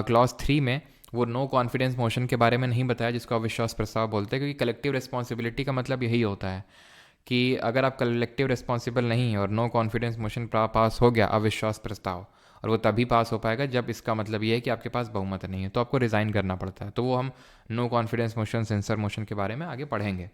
क्लॉज 3 में वो नो कॉन्फिडेंस मोशन के बारे में नहीं बताया, जिसको अविश्वास प्रस्ताव बोलते हैं। क्योंकि कलेक्टिव रिस्पॉन्सिबिलिटी का मतलब यही होता है कि अगर आप कलेक्टिव रिस्पॉन्सिबल नहीं है और नो कॉन्फिडेंस मोशन पास हो गया, अविश्वास प्रस्ताव, और वो तभी पास हो पाएगा जब इसका मतलब ये है कि आपके पास बहुमत नहीं है, तो आपको रिज़ाइन करना पड़ता है। तो वो हम no confidence motion, censure motion के बारे में आगे पढ़ेंगे।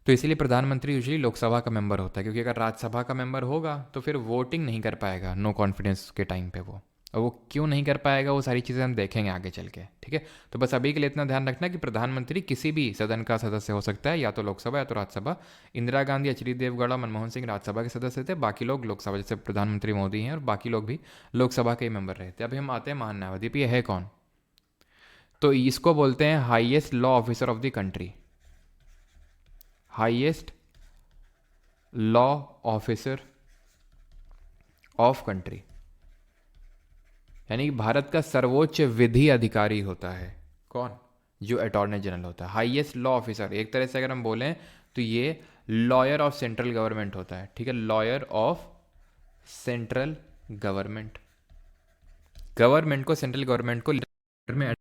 तो इसीलिए प्रधानमंत्री यूजुअली लोकसभा का मेंबर होता है, क्योंकि अगर राज्यसभा का मेंबर होगा तो फिर वोटिंग नहीं कर पाएगा नो कॉन्फिडेंस के टाइम पे वो। और वो क्यों नहीं कर पाएगा, वो सारी चीज़ें हम देखेंगे आगे चल के। ठीक है, तो बस अभी के लिए इतना ध्यान रखना कि प्रधानमंत्री किसी भी सदन का सदस्य हो सकता है, या तो लोकसभा या तो राज्यसभा। इंदिरा गांधी, एच.डी. देवगौड़ा, मनमोहन सिंह राज्यसभा के सदस्य थे, बाकी लोग लोकसभा, जैसे प्रधानमंत्री मोदी हैं और बाकी लोग भी लोकसभा के ही मेंबर रहे थे। अभी हम आते हैं महान्यायवादी पे, है कौन? तो इसको बोलते हैं highest law officer of the country, highest law officer of country, यानी भारत का सर्वोच्च विधि अधिकारी होता है। कौन? जो अटॉर्नी जनरल होता है, हाईएस्ट लॉ ऑफिसर। एक तरह से अगर हम बोलें तो ये लॉयर ऑफ सेंट्रल गवर्नमेंट होता है। ठीक है, lawyer of central government. Government को, सेंट्रल गवर्नमेंट को में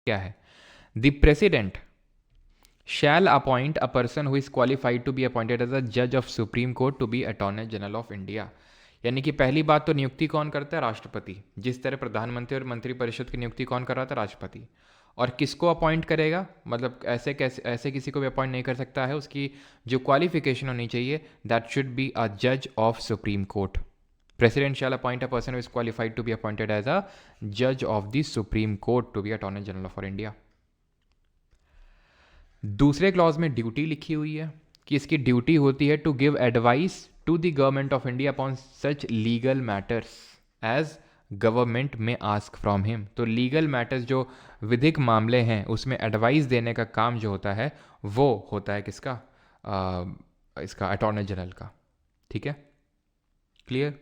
क्या है? The president shall appoint a person who is qualified to be appointed as a judge of Supreme Court to be Attorney General of India। यानी कि पहली बात तो नियुक्ति कौन करता है? राष्ट्रपति। जिस तरह प्रधानमंत्री और मंत्रिपरिषद की नियुक्ति कौन कर रहा था? राष्ट्रपति। और किसको अपॉइंट करेगा? मतलब ऐसे किसी को भी अपॉइंट नहीं कर सकता है। उसकी जो क्वालिफिकेशन होनी चाहिए, दैट शुड बी अ जज of supreme court. President shell appoint a person who is qualified to be appointed as a जज of the supreme court to be attorney general for India. दूसरे क्लॉज में ड्यूटी लिखी हुई है कि इसकी ड्यूटी होती है to give advice to the government of India upon such legal matters as government में आस्क फ्रॉम हिम। तो लीगल मैटर्स, जो विधिक मामले हैं, उसमें एडवाइस देने का काम जो होता है वो होता है किसका? इसका अटॉर्नी जनरल का। ठीक है, क्लियर।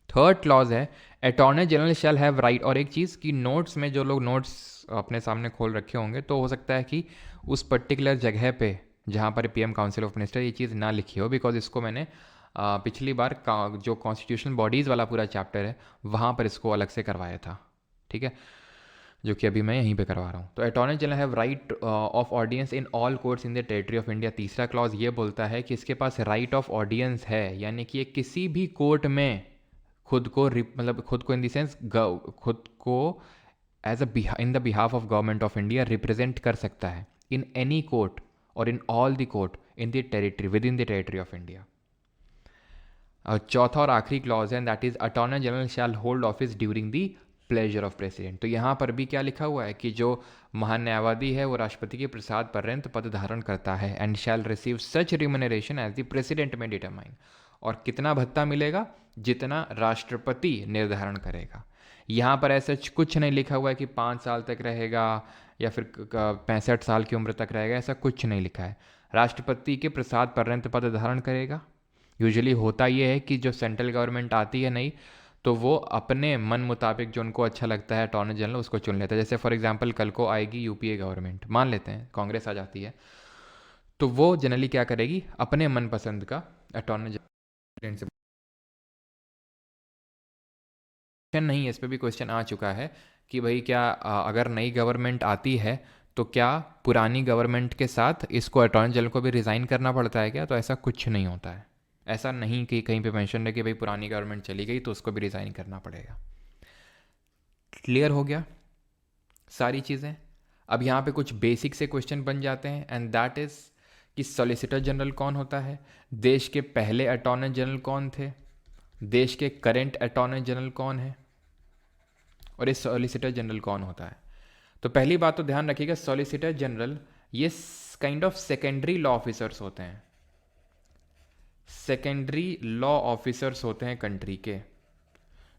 थर्ड क्लॉज है attorney general shall have right. और एक चीज़ कि नोट्स में, जो लोग नोट्स अपने सामने खोल रखे होंगे, तो हो सकता है कि उस पर्टिकुलर जगह पे जहाँ पर पीएम काउंसिल ऑफ मिनिस्टर ये चीज़ ना लिखी हो, बिकॉज इसको मैंने पिछली बार जो कॉन्स्टिट्यूशनल बॉडीज़ वाला पूरा चैप्टर है वहाँ पर इसको अलग से करवाया था। ठीक है, जो कि अभी मैं यहीं पे करवा रहा हूँ। तो attorney general have right of audience in all courts in the territory of India. तीसरा क्लॉज ये बोलता है कि इसके पास राइट ऑफ ऑडियंस है, यानी कि ये किसी भी कोर्ट में खुद को मतलब खुद को इन द सेंस खुद को as a in the behalf of government of India represent कर सकता है इन एनी कोर्ट और in all the court in the territory, within the territory of India. और चौथा और आखिरी क्लॉज है, that is attorney general shall hold office during the pleasure of president. तो यहाँ पर भी क्या लिखा हुआ है कि जो महान्यायवादी है वो राष्ट्रपति के प्रसाद पर्यंत पद धारण करता है, and shall receive such remuneration as the president में डिटरमाइन। और कितना भत्ता मिलेगा? जितना राष्ट्रपति निर्धारण करेगा। यहाँ पर ऐसा कुछ नहीं लिखा हुआ है कि 5 साल तक रहेगा या फिर 65 साल की उम्र तक रहेगा, ऐसा कुछ नहीं लिखा है। राष्ट्रपति के प्रसाद पर्यंत पद धारण करेगा। यूजुअली होता ये है कि जो सेंट्रल गवर्नमेंट आती है नई, तो वो अपने मन मुताबिक जो उनको अच्छा लगता है अटॉर्नी जनरल उसको चुन लेता है। जैसे फॉर एग्जांपल कल को आएगी यूपीए गवर्नमेंट, मान लेते हैं कांग्रेस आ जाती है, तो वो जनरली क्या करेगी, अपने मनपसंद का अटॉर्नी जनरल से नहीं, इस पे भी क्वेश्चन आ चुका है कि भाई क्या अगर नई गवर्नमेंट आती है तो क्या पुरानी गवर्नमेंट के साथ इसको अटॉर्नी जनरल को भी रिज़ाइन करना पड़ता है क्या? तो ऐसा कुछ नहीं होता है। ऐसा नहीं कि कहीं पे मेंशन है कि भाई पुरानी गवर्नमेंट चली गई तो उसको भी रिज़ाइन करना पड़ेगा। क्लियर हो गया सारी चीज़ें? अब यहाँ पे कुछ बेसिक से क्वेश्चन बन जाते हैं, एंड दैट इज़ कि सॉलिसिटर जनरल कौन होता है, देश के पहले अटॉर्नी जनरल कौन थे, देश के करेंट अटॉर्नी जनरल कौन है, और ये सॉलिसिटर जनरल कौन होता है। तो पहली बात तो ध्यान रखिएगा, सॉलिसिटर जनरल ये kind of secondary law officers होते हैं। सेकेंडरी लॉ ऑफिसर्स होते हैं कंट्री के,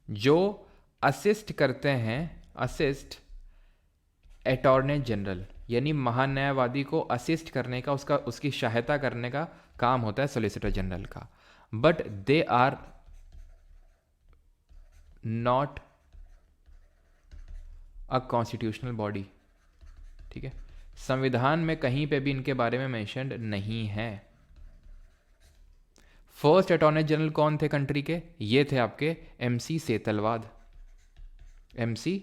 जो असिस्ट करते हैं, असिस्ट अटॉर्नी जनरल, यानी महान्यायवादी को असिस्ट करने का, उसकी सहायता करने का काम होता है सॉलिसिटर जनरल का। But they are not a constitutional body. ठीक है, संविधान में कहीं पे भी इनके बारे में मेंशन्ड नहीं है। फर्स्ट अटॉर्नी जनरल कौन थे कंट्री के? ये थे आपके एमसी सेतलवाद, एमसी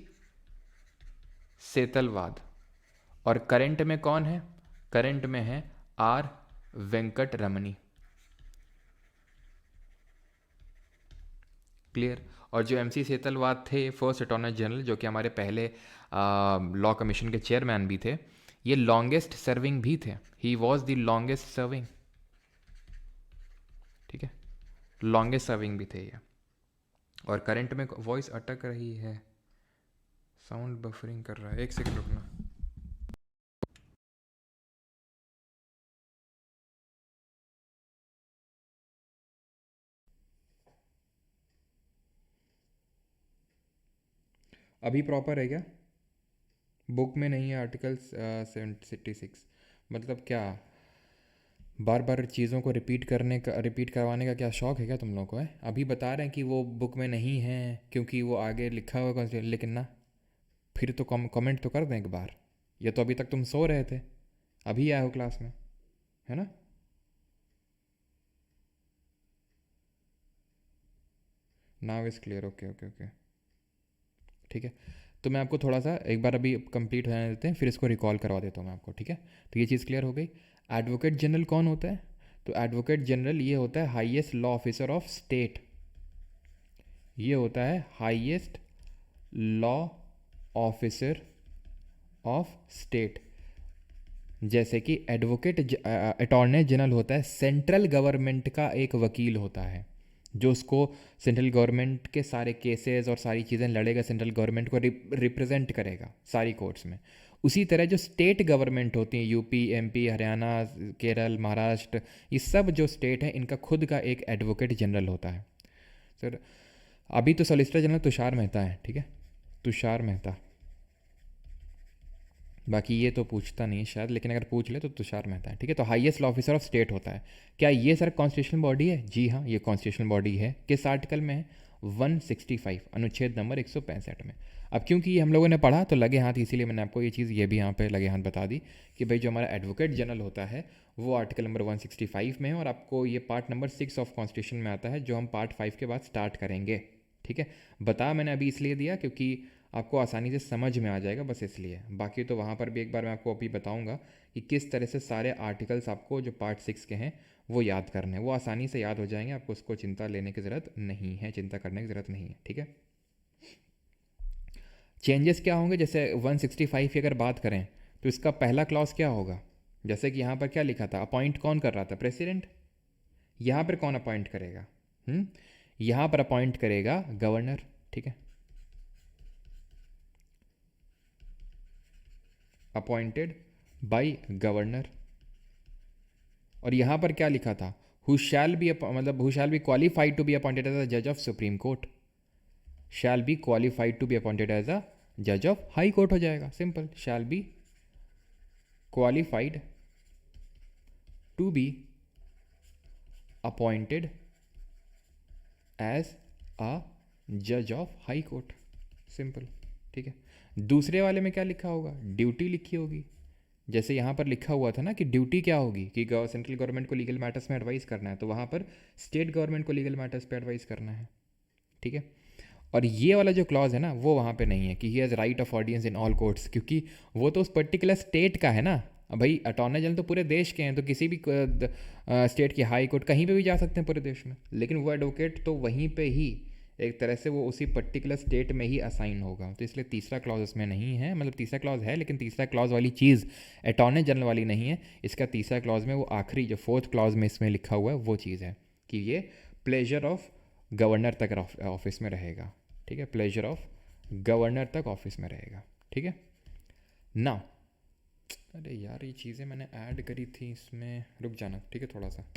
सेतलवाद। और करंट में कौन है? करंट में है आर वेंकट रमनी। क्लियर? और जो एमसी सेतलवाद थे फर्स्ट अटॉर्नी जनरल, जो कि हमारे पहले लॉ कमीशन के चेयरमैन भी थे, ये लॉन्गेस्ट सर्विंग भी थे। He was the longest serving. ठीक है, लॉन्गेस्ट सर्विंग भी थे ये। और करंट में वॉइस अटक रही है, साउंड बफरिंग कर रहा है, एक सेकंड रुकना। अभी प्रॉपर है क्या? बुक में नहीं है आर्टिकल 76? मतलब क्या बार बार चीज़ों को रिपीट करवाने का क्या शौक है क्या तुम लोगों को है? अभी बता रहे हैं कि वो बुक में नहीं है क्योंकि वो आगे लिखा हुआ कौन, लेकिन ना फिर तो कमेंट तो कर दें एक बार। या तो अभी तक तुम सो रहे थे, अभी आए हो क्लास में, है ना? Now is clear, okay okay okay, ठीक है। तो मैं आपको थोड़ा सा एक बार अभी कंप्लीट होने देते हैं, फिर इसको रिकॉल करवा देता हूँ मैं आपको, ठीक है। तो ये चीज़ क्लियर हो गई। एडवोकेट जनरल कौन होता है? तो एडवोकेट जनरल ये होता है highest law officer of state. ये होता है highest law officer of state. जैसे कि एडवोकेट अटॉर्नी जनरल होता है सेंट्रल गवर्नमेंट का एक वकील होता है, जो उसको सेंट्रल गवर्नमेंट के सारे केसेस और सारी चीज़ें लड़ेगा, सेंट्रल गवर्नमेंट को रिप्रेजेंट करेगा सारी कोर्ट्स में। उसी तरह जो स्टेट गवर्नमेंट होती हैं, यूपी, एमपी, हरियाणा, केरल, महाराष्ट्र, ये सब जो स्टेट हैं, इनका खुद का एक एडवोकेट जनरल होता है। सर अभी तो सॉलिसिटर जनरल तुषार मेहता है, ठीक है, तुषार मेहता। बाकी ये तो पूछता नहीं है शायद, लेकिन अगर पूछ ले तो तुषार मेहता है, ठीक है। तो highest law officer of state होता है। क्या ये सर कॉन्स्टिट्यूशनल बॉडी है? जी हाँ, ये कॉन्स्टिट्यूशनल बॉडी है। किस आर्टिकल में है? 165, अनुच्छेद नंबर 165 में। अब क्योंकि ये हम लोगों ने पढ़ा तो लगे हाथ, इसीलिए मैंने आपको ये चीज़ ये भी यहाँ पे लगे हाथ बता दी कि भाई जो हमारा एडवोकेट जनरल होता है वो आर्टिकल नंबर 165 में है, और आपको ये पार्ट नंबर 6 ऑफ कॉन्स्टिट्यूशन में आता है, जो हम पार्ट 5 के बाद स्टार्ट करेंगे, ठीक है। बता मैंने अभी इसलिए दिया क्योंकि आपको आसानी से समझ में आ जाएगा, बस इसलिए। बाकी तो वहाँ पर भी एक बार मैं आपको अभी बताऊँगा कि किस तरह से सारे आर्टिकल्स आपको जो पार्ट 6 के हैं वो याद करने हैं। वो आसानी से याद हो जाएंगे, आपको उसको चिंता लेने की ज़रूरत नहीं है, चिंता करने की ज़रूरत नहीं है, ठीक है। चेंजेस क्या होंगे? जैसे 165 की अगर बात करें तो इसका पहला क्लॉज क्या होगा? जैसे कि यहाँ पर क्या लिखा था, अपॉइंट कौन कर रहा था? प्रेसिडेंट। यहाँ पर कौन अपॉइंट करेगा? यहाँ पर अपॉइंट करेगा गवर्नर, ठीक है, अपॉइंटेड बाय गवर्नर। और यहाँ पर क्या लिखा था? हु शैल बी, मतलब who shell be qualified to be appointed as a जज of supreme court, shell be qualified to be appointed as a जज ऑफ हाई कोर्ट हो जाएगा, simple. Shell be qualified to be appointed as a जज ऑफ हाई कोर्ट। सिंपल, ठीक है। दूसरे वाले में क्या लिखा होगा? ड्यूटी लिखी होगी। जैसे यहाँ पर लिखा हुआ था ना कि ड्यूटी क्या होगी कि सेंट्रल गवर्नमेंट को लीगल मैटर्स में एडवाइस करना है, तो वहाँ पर स्टेट गवर्नमेंट को लीगल मैटर्स पे एडवाइस करना है, ठीक है। और ये वाला जो क्लॉज है ना वो वहाँ पे नहीं है कि ही has right of audience in all courts, क्योंकि वो तो उस पर्टिकुलर स्टेट का है ना। अब भाई अटॉर्नी जनरल तो पूरे देश के हैं, तो किसी भी स्टेट की हाई कोर्ट कहीं पे भी जा सकते हैं पूरे देश में, लेकिन वो एडवोकेट तो वहीं पे ही एक तरह से वो उसी पर्टिकुलर स्टेट में ही असाइन होगा। तो इसलिए तीसरा क्लॉज उसमें नहीं है, मतलब तीसरा क्लॉज है लेकिन तीसरा क्लॉज वाली चीज़ अटॉर्नी जनरल वाली नहीं है। इसका तीसरा क्लॉज में वो आखिरी जो फोर्थ क्लॉज में इसमें लिखा हुआ है वो चीज़ है कि ये प्लेजर ऑफ गवर्नर तक ऑफिस में रहेगा, ठीक है। प्लेजर ऑफ गवर्नर तक ऑफिस में रहेगा, ठीक है ना। अरे यार ये चीज़ें मैंने ऐड करी थी इसमें, रुक जाना, ठीक है थोड़ा सा।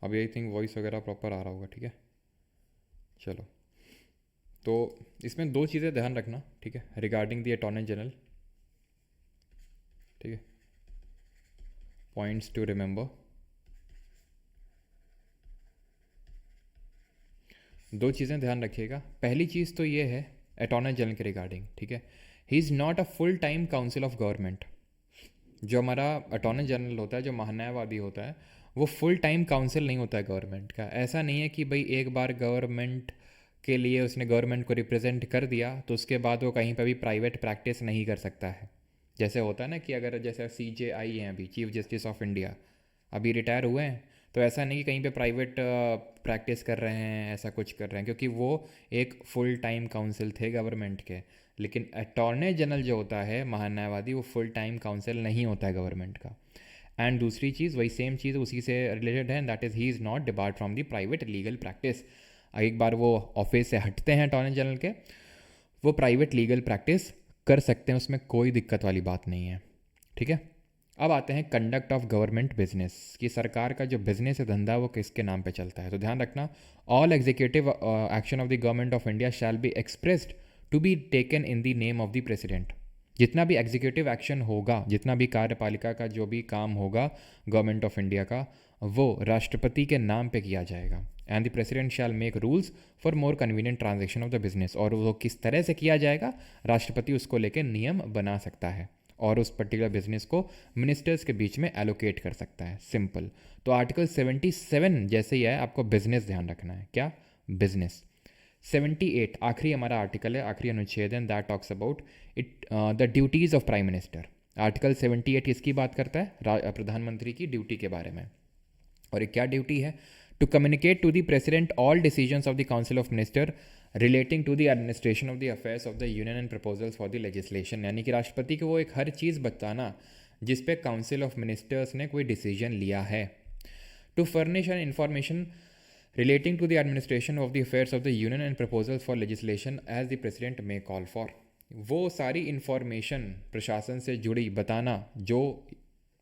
अभी आई थिंक वॉइस वगैरह प्रॉपर आ रहा होगा, ठीक है। चलो, तो इसमें दो चीज़ें ध्यान रखना, ठीक है, रिगार्डिंग दी अटॉर्नी जनरल, ठीक है। पॉइंट्स टू रिमेंबर, दो चीज़ें ध्यान रखिएगा। पहली चीज़ तो ये है अटॉर्नी जनरल के रिगार्डिंग, ठीक है, he is not a full time council of government. जो हमारा अटॉर्नी जनरल होता है, जो महान्यायवादी होता है, वो फुल टाइम काउंसिल नहीं होता है गवर्नमेंट का। ऐसा नहीं है कि भाई एक बार गवर्नमेंट के लिए उसने गवर्नमेंट को रिप्रेजेंट कर दिया तो उसके बाद वो कहीं पर भी प्राइवेट प्रैक्टिस नहीं कर सकता है। जैसे होता है ना कि अगर जैसे CJI हैं अभी, चीफ जस्टिस ऑफ इंडिया, अभी रिटायर हुए हैं, तो ऐसा नहीं कि कहीं पे प्राइवेट प्रैक्टिस कर रहे हैं, ऐसा कुछ कर रहे हैं, क्योंकि वो एक फुल टाइम काउंसिल थे गवर्नमेंट के। लेकिन अटॉर्नी जनरल जो होता है महान्यायवादी, वो फुल टाइम काउंसिल नहीं होता है गवर्नमेंट का। एंड दूसरी चीज़, वही सेम चीज़ उसी से रिलेटेड है, that is he is not debarred from the private legal practice. एक बार वो ऑफिस से हटते हैं अटॉर्नी जनरल के, वो प्राइवेट लीगल प्रैक्टिस कर सकते हैं, उसमें कोई दिक्कत वाली बात नहीं है, ठीक है। अब आते हैं कंडक्ट ऑफ गवर्नमेंट बिजनेस, कि सरकार का जो बिजनेस है, धंधा, वो किसके नाम पे चलता है। तो ध्यान रखना, all executive action of the government of India shall be expressed to be taken in the name of the president. जितना भी एग्जीक्यूटिव एक्शन होगा, जितना भी कार्यपालिका का जो भी काम होगा गवर्नमेंट ऑफ इंडिया का, वो राष्ट्रपति के नाम पे किया जाएगा। And the president shell make rules for more convenient transaction of the business. और वो किस तरह से किया जाएगा, राष्ट्रपति उसको लेकर नियम बना सकता है और उस पर्टिकुलर बिजनेस को मिनिस्टर्स के बीच में एलोकेट कर सकता है। सिंपल। तो आर्टिकल 77 जैसे ही है, आपको बिजनेस ध्यान रखना है, क्या? बिजनेस। 78 आखिरी हमारा आर्टिकल है, आखिरी अनुच्छेद है, that talks about it the duties of prime minister. Article 78 किसकी बात करता है? प्रधानमंत्री की ड्यूटी के बारे में। और ये क्या ड्यूटी है? To communicate to the president all decisions of the council of minister relating to the administration of the affairs of the union and proposals for the legislation. यानी कि राष्ट्रपति को वो एक हर चीज़ बताना जिस पे काउंसिल ऑफ मिनिस्टर्स ने कोई डिसीजन लिया है। To furnish an information relating to the administration of the affairs of the union and proposal for legislation as the president may call for. वो सारी इंफॉर्मेशन प्रशासन से जुड़ी बताना जो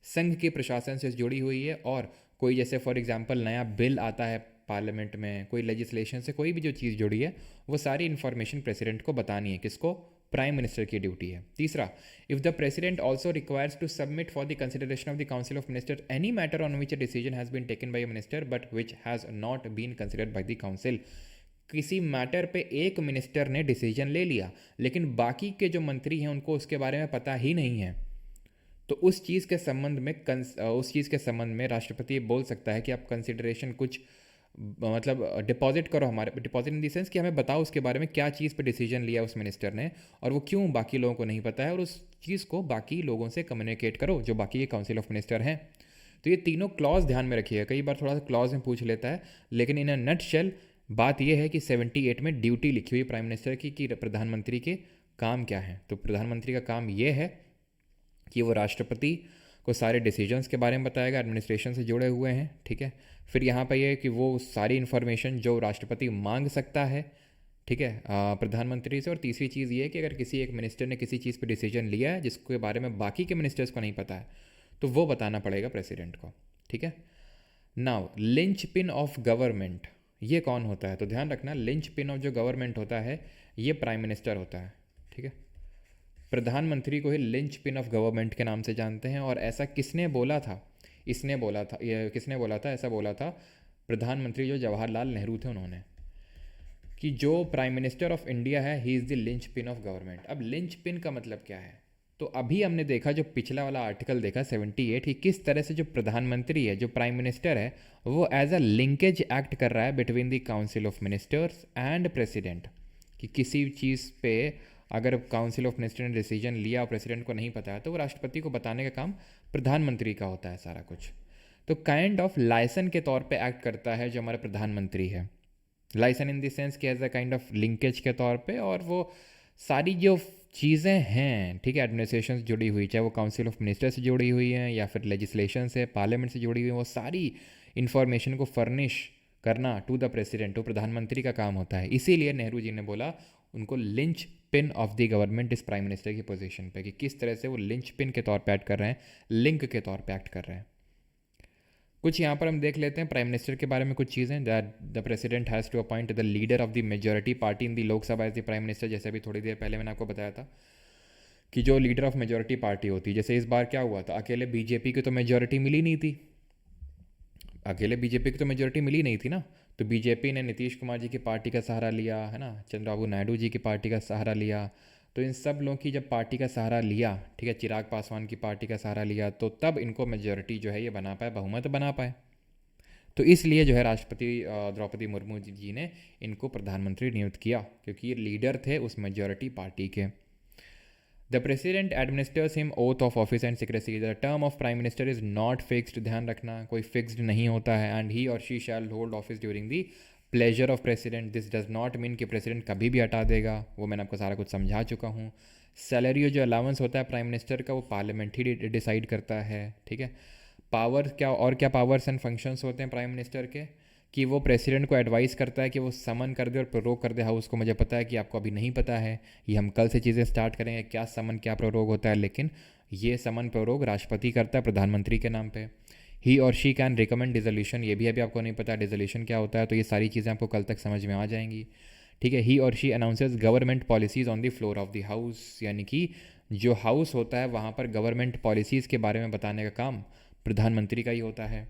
संघ के प्रशासन से जुड़ी हुई है, और कोई जैसे फॉर एग्जांपल नया बिल आता है पार्लियामेंट में, कोई लेजिस्लेशन से कोई भी जो चीज़ जुड़ी है, वो सारी इन्फॉर्मेशन प्रेसिडेंट को बतानी है। किसको? प्राइम मिनिस्टर की ड्यूटी है। तीसरा, if the president also requires to submit for the consideration of the council of minister any matter on which a decision has been taken by a minister but which has not been considered by the council. किसी मैटर पे एक मिनिस्टर ने डिसीजन ले लिया लेकिन बाकी के जो मंत्री हैं उनको उसके बारे में पता ही नहीं है, तो उस चीज़ के संबंध में राष्ट्रपति बोल सकता है कि आप कंसिडरेशन कुछ मतलब डिपॉजिट करो, हमारे डिपॉजिट इन द सेंस कि हमें बताओ उसके बारे में क्या चीज़ पे डिसीजन लिया उस मिनिस्टर ने और वो क्यों बाकी लोगों को नहीं पता है, और उस चीज़ को बाकी लोगों से कम्युनिकेट करो जो बाकी के काउंसिल ऑफ मिनिस्टर हैं। तो ये तीनों क्लॉज ध्यान में रखिएगा, कई बार थोड़ा सा क्लॉज में पूछ लेता है, लेकिन इन अ नट शेल बात यह है कि 78 में ड्यूटी लिखी हुई प्राइम मिनिस्टर की कि प्रधानमंत्री के काम क्या हैं। तो प्रधानमंत्री का काम ये है कि वो राष्ट्रपति को सारे डिसीजंस के बारे में बताएगा, एडमिनिस्ट्रेशन से जुड़े हुए हैं, ठीक है। फिर यहाँ पर यह है कि वो सारी इन्फॉर्मेशन जो राष्ट्रपति मांग सकता है, ठीक है, प्रधानमंत्री से। और तीसरी चीज़ ये है कि अगर किसी एक मिनिस्टर ने किसी चीज़ पर डिसीजन लिया है जिसके बारे में बाकी के मिनिस्टर्स को नहीं पता है, तो वो बताना पड़ेगा प्रेसिडेंट को, ठीक है। Now lynch pin of government, ये कौन होता है? तो ध्यान रखना, लिंच पिन ऑफ जो गवर्नमेंट होता है ये प्राइम मिनिस्टर होता है, ठीक है। प्रधानमंत्री को ही लिंच पिन ऑफ गवर्नमेंट के नाम से जानते हैं। और ऐसा किसने बोला था? इसने बोला था, ये किसने बोला था? ऐसा बोला था प्रधानमंत्री जो जवाहरलाल नेहरू थे, उन्होंने, कि जो प्राइम मिनिस्टर ऑफ इंडिया है he is the lynch pin of government. अब लिंच पिन का मतलब क्या है? तो अभी हमने देखा, जो पिछला वाला आर्टिकल देखा 78, कि किस तरह से जो प्रधानमंत्री है, जो प्राइम मिनिस्टर है, वो एज अ लिंकेज एक्ट कर रहा है between the council of ministers and president. कि किसी चीज़ पे अगर काउंसिल ऑफ मिनिस्टर ने डिसीजन लिया और प्रेसिडेंट को नहीं पता है, तो वो राष्ट्रपति को बताने का काम प्रधानमंत्री का होता है सारा कुछ। तो काइंड ऑफ लाइसन के तौर पे एक्ट करता है जो हमारा प्रधानमंत्री है। लाइसन इन द सेंस कि as a kind of linkage के तौर पे, और वो सारी जो चीज़ें हैं, ठीक है, एडमिनिस्ट्रेशन से जुड़ी हुई, चाहे वो काउंसिल ऑफ मिनिस्टर से जुड़ी हुई हैं या फिर लेजिस्लेशन से, पार्लियामेंट से जुड़ी हुई हैं, वो सारी इन्फॉर्मेशन को फर्निश करना टू द प्रेसिडेंट, तो प्रधानमंत्री का काम होता है। इसीलिए नेहरू जी ने बोला उनको lynch pin of the government इस प्राइम मिनिस्टर की पोजीशन पे, कि किस तरह से वो लिंच पिन के तौर पे एक्ट कर रहे हैं, लिंक के तौर पे एक्ट कर रहे हैं। कुछ यहाँ पर हम देख लेते हैं प्राइम मिनिस्टर के बारे में कुछ चीज़ें। That the president has to appoint the leader of the majority party in the Lok Sabha as the prime minister. जैसे अभी थोड़ी देर पहले मैंने आपको बताया था कि जो लीडर ऑफ मेजॉरिटी पार्टी होती है, जैसे इस बार क्या हुआ था, अकेले बीजेपी की तो मेजॉरिटी मिली नहीं थी, अकेले बीजेपी की तो मेजॉरिटी मिली नहीं थी ना। तो बीजेपी ने नीतीश कुमार जी की पार्टी का सहारा लिया, है ना, चंद्रबाबू नायडू जी की पार्टी का सहारा लिया। तो इन सब लोगों की जब पार्टी का सहारा लिया, ठीक है, चिराग पासवान की पार्टी का सहारा लिया, तो तब इनको मेजॉरिटी जो है ये बना पाए, बहुमत बना पाए। तो इसलिए जो है राष्ट्रपति द्रौपदी मुर्मू जी ने इनको प्रधानमंत्री नियुक्त किया, क्योंकि ये लीडर थे उस मेजॉरिटी पार्टी के। The president administers him oath of office and secrecy. The term of prime Minister is not fixed, ध्यान रखना, कोई फिक्स्ड नहीं होता है। एंड ही और she shell hold office during the pleasure of president. This does not mean कि प्रेसिडेंट कभी भी हटा देगा, वो मैंने आपको सारा कुछ समझा चुका हूँ। सैलरी और जो अलाउंस होता है प्राइम मिनिस्टर का, वो पार्लियामेंट ही डिसाइड करता है, ठीक है। पावर क्या, और क्या पावर्स एंड फंक्शंस होते हैं प्राइम मिनिस्टर के, कि वो प्रेसिडेंट को एडवाइस करता है कि वो समन कर दे और प्रोरोग कर दे हाउस को। मुझे पता है कि आपको अभी नहीं पता है, ये हम कल से चीज़ें स्टार्ट करेंगे, क्या समन क्या प्रोरोग होता है, लेकिन ये समन प्रोरोग राष्ट्रपति करता है प्रधानमंत्री के नाम पे। ही और शी कैन रिकमेंड डिजोल्यूशन, ये भी अभी आपको नहीं पता डिजोल्यूशन क्या होता है, तो ये सारी चीज़ें आपको कल तक समझ में आ जाएंगी, ठीक है। ही और she announces government policies on the floor of the house, यानी कि जो हाउस होता है वहाँ पर गवर्नमेंट पॉलिसीज़ के बारे में बताने का काम प्रधानमंत्री का ही होता है।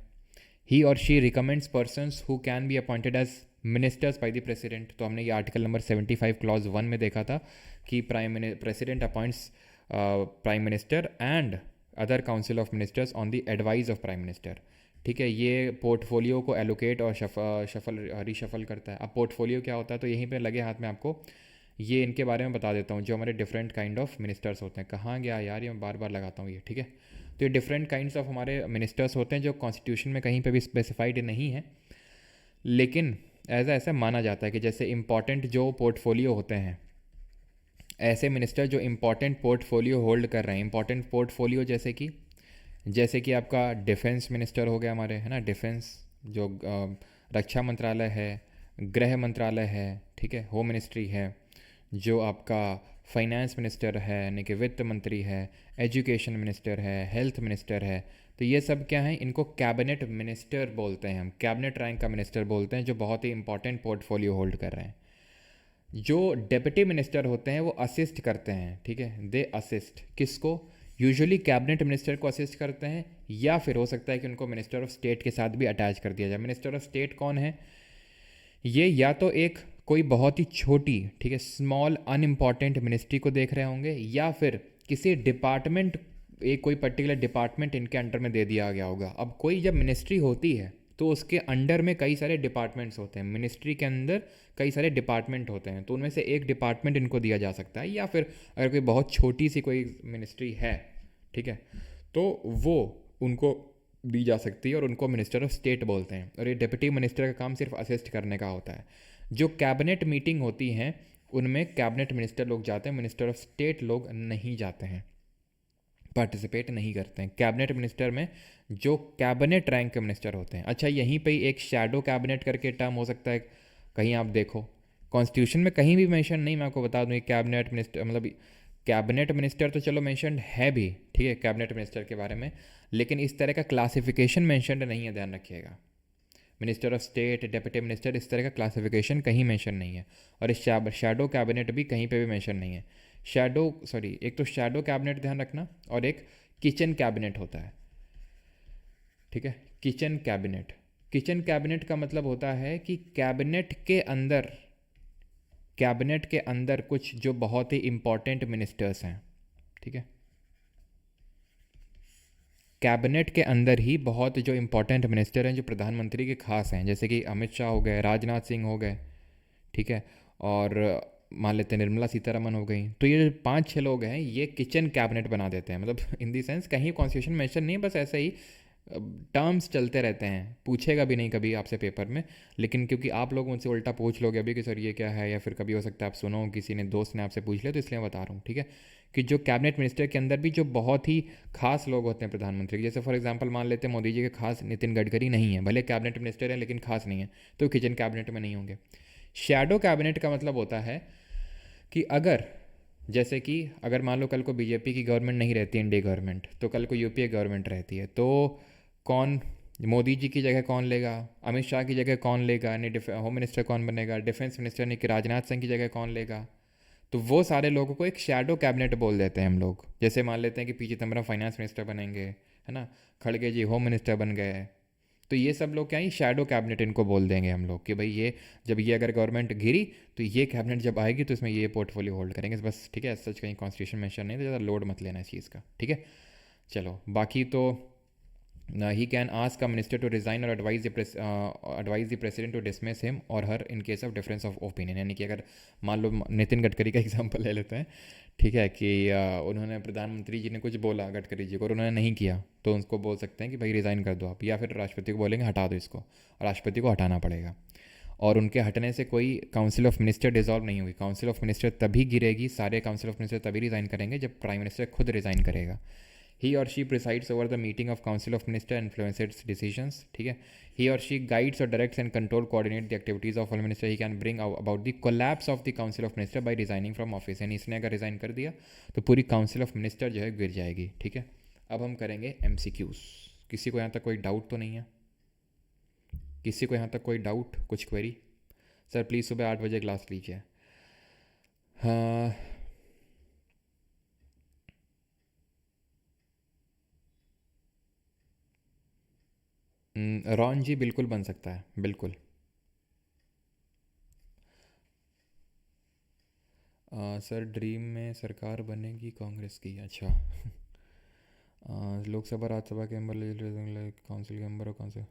ही और she recommends persons who can be appointed as ministers by the president. तो हमने ये आर्टिकल नंबर 75 क्लॉज 1 में देखा था कि president appoints prime minister and other council of ministers on the advice of prime minister, ठीक है। ये पोर्टफोलियो को एलोकेट और रिशफल करता है। अब पोर्टफोलियो क्या होता है, तो यहीं पे लगे हाथ में आपको ये इनके बारे में बता देता हूँ, जो हमारे डिफरेंट काइंड ऑफ मिनिस्टर्स होते हैं। कहाँ गया यार, ये मैं बार बार लगाता हूँ ये, ठीक है। तो ये डिफरेंट काइंड्स ऑफ हमारे मिनिस्टर्स होते हैं जो कॉन्स्टिट्यूशन में कहीं पे भी स्पेसिफाइड नहीं है, लेकिन ऐसा माना जाता है कि जैसे इंपॉर्टेंट जो पोर्टफोलियो होते हैं, ऐसे मिनिस्टर जो इंपॉर्टेंट पोर्टफोलियो होल्ड कर रहे हैं, इंपॉर्टेंट पोर्टफोलियो जैसे कि आपका डिफेंस मिनिस्टर हो गया हमारे, है ना, डिफेंस जो रक्षा मंत्रालय है, गृह मंत्रालय है, ठीक है, होम मिनिस्ट्री है, जो आपका फाइनेंस मिनिस्टर है यानी कि वित्त मंत्री है, एजुकेशन मिनिस्टर है, हेल्थ मिनिस्टर है। तो ये सब क्या है, इनको कैबिनेट मिनिस्टर बोलते हैं, हम कैबिनेट रैंक का मिनिस्टर बोलते हैं, जो बहुत ही इंपॉर्टेंट पोर्टफोलियो होल्ड कर रहे हैं। जो डेप्यूटी मिनिस्टर होते हैं वो असिस्ट करते हैं, ठीक है, दे असिस्ट किसको, यूजुअली कैबिनेट मिनिस्टर को असिस्ट करते हैं, या फिर हो सकता है कि उनको मिनिस्टर ऑफ स्टेट के साथ भी अटैच कर दिया जाए। मिनिस्टर ऑफ स्टेट कौन है, ये या तो एक कोई बहुत ही छोटी, ठीक है, स्मॉल अनइम्पॉर्टेंट मिनिस्ट्री को देख रहे होंगे, या फिर किसी डिपार्टमेंट, एक कोई पर्टिकुलर डिपार्टमेंट इनके अंडर में दे दिया गया होगा। अब कोई जब मिनिस्ट्री होती है तो उसके अंडर में कई सारे डिपार्टमेंट्स होते हैं, मिनिस्ट्री के अंदर कई सारे डिपार्टमेंट होते हैं, तो उनमें से एक डिपार्टमेंट इनको दिया जा सकता है, या फिर अगर कोई बहुत छोटी सी कोई मिनिस्ट्री है, ठीक है, तो वो उनको दी जा सकती है और उनको मिनिस्टर ऑफ स्टेट बोलते हैं। और ये डिप्टी मिनिस्टर का काम सिर्फ असिस्ट करने का होता है। जो कैबिनेट मीटिंग होती हैं उनमें कैबिनेट मिनिस्टर लोग जाते हैं, मिनिस्टर ऑफ स्टेट लोग नहीं जाते हैं, पार्टिसिपेट नहीं करते हैं। कैबिनेट मिनिस्टर में जो कैबिनेट रैंक के मिनिस्टर होते हैं, अच्छा यहीं पे ही एक शैडो कैबिनेट करके टर्म हो सकता है, कहीं आप देखो कॉन्स्टिट्यूशन में कहीं भी मेंशन नहीं, मैं आपको बता दूं, कैबिनेट मिनिस्टर मतलब कैबिनेट मिनिस्टर तो चलो मेंशन है भी, ठीक है, कैबिनेट मिनिस्टर के बारे में, लेकिन इस तरह का क्लासिफिकेशन मेंशन नहीं है, ध्यान रखिएगा। Minister of state, deputy minister, इस तरह का क्लासिफिकेशन कहीं मेंशन नहीं है, और इस शैडो कैबिनेट भी कहीं पे भी मेंशन नहीं है। शैडो सॉरी, एक तो शैडो कैबिनेट ध्यान रखना, और एक किचन कैबिनेट होता है, ठीक है, किचन कैबिनेट। किचन कैबिनेट का मतलब होता है कि कैबिनेट के अंदर कुछ जो बहुत ही इंपॉर्टेंट मिनिस्टर्स हैं, ठीक है, कैबिनेट के अंदर ही बहुत जो इंपॉर्टेंट मिनिस्टर हैं जो प्रधानमंत्री के खास हैं, जैसे कि अमित शाह हो गए, राजनाथ सिंह हो गए, ठीक है, और मान लेते हैं निर्मला सीतारमन हो गई, तो ये जो 5-6 लोग हैं ये किचन कैबिनेट बना देते हैं। मतलब इन दी सेंस कहीं कॉन्स्टिट्यूशन मेंशन नहीं है, बस ऐसे ही टर्म्स चलते रहते हैं, पूछेगा भी नहीं कभी आपसे पेपर में, लेकिन क्योंकि आप लोग मुझसे उल्टा पूछ लोगे अभी कि सर ये क्या है, या फिर कभी हो सकता है आप सुनो किसी ने दोस्त ने आपसे पूछ लिया, तो इसलिए मैं बता रहा हूँ, ठीक है, कि जो कैबिनेट मिनिस्टर के अंदर भी जो बहुत ही खास लोग होते हैं प्रधानमंत्री के, जैसे फॉर एग्जांपल मान लेते हैं मोदी जी के खास नितिन गडकरी नहीं है, भले कैबिनेट मिनिस्टर हैं लेकिन खास नहीं है, तो किचन कैबिनेट में नहीं होंगे। शैडो कैबिनेट का मतलब होता है कि अगर, जैसे कि अगर मान लो कल को बीजेपी की गवर्नमेंट नहीं रहती, इंडिया गवर्नमेंट, तो कल को यूपीए गवर्नमेंट रहती है, तो कौन मोदी जी की जगह कौन लेगा, अमित शाह की जगह कौन लेगा, यानी होम मिनिस्टर कौन बनेगा, डिफेंस मिनिस्टर यानी कि राजनाथ सिंह की जगह कौन लेगा, तो वो सारे लोगों को एक शैडो कैबिनेट बोल देते हैं हम लोग। जैसे मान लेते हैं कि पी चिदम्बरम फाइनेंस मिनिस्टर बनेंगे, है ना, खड़गे जी होम मिनिस्टर बन गए, तो ये सब लोग क्या ही शैडो कैबिनेट इनको बोल देंगे हम लोग कि भाई ये जब ये अगर गवर्नमेंट गिरी तो ये कैबिनेट जब आएगी तो इसमें ये पोर्टफोलियो होल्ड करेंगे, बस, ठीक है, सच कहीं कॉन्स्टिट्यूशन मेंशन नहीं, तो ज़्यादा लोड मत लेना इस चीज़ का, ठीक है। चलो बाकी तो he can ask a minister to resign और advise the President to dismiss him और हर in case of difference of opinion, यानी कि अगर मान लो नितिन गडकरी का एग्जांपल ले लेते हैं, ठीक है, कि उन्होंने प्रधानमंत्री जी ने कुछ बोला गडकरी जी को और उन्होंने नहीं किया, तो उनको बोल सकते हैं कि भाई रिज़ाइन कर दो आप, या फिर राष्ट्रपति को बोलेंगे हटा दो इसको, और राष्ट्रपति को हटाना पड़ेगा। और उनके हटने से कोई काउंसिल ऑफ मिनिस्टर डिसॉल्व नहीं होगी, काउंसिल ऑफ मिनिस्टर तभी गिरेगी, सारे काउंसिल ऑफ मिनिस्टर तभी रिज़ाइन करेंगे जब प्राइम मिनिस्टर खुद रिज़ाइन करेगा। ही और she presides over the meeting of council of minister, influences decisions, ठीक है, ही और she guides or directs and control coordinate the activities of all minister, he can bring about the collapse of the council of minister by resigning from office, यानी इसने अगर रिज़ाइन कर दिया तो पूरी काउंसिल ऑफ मिनिस्टर जो है गिर जाएगी, ठीक है। अब हम करेंगे MCQs। किसी को यहाँ तक कोई डाउट तो नहीं है, किसी को यहाँ तक कोई डाउट, कुछ क्वेरी? सर प्लीज़ सुबह 8 बजे क्लास लीजिए। हाँ, रॉन जी बिल्कुल बन सकता है, बिल्कुल। सर ड्रीम में सरकार बनेगी कांग्रेस की, अच्छा। लोकसभा राज्यसभा के मेंबर, लेजिस्लेटिव काउंसिल के मेंबर और कौन से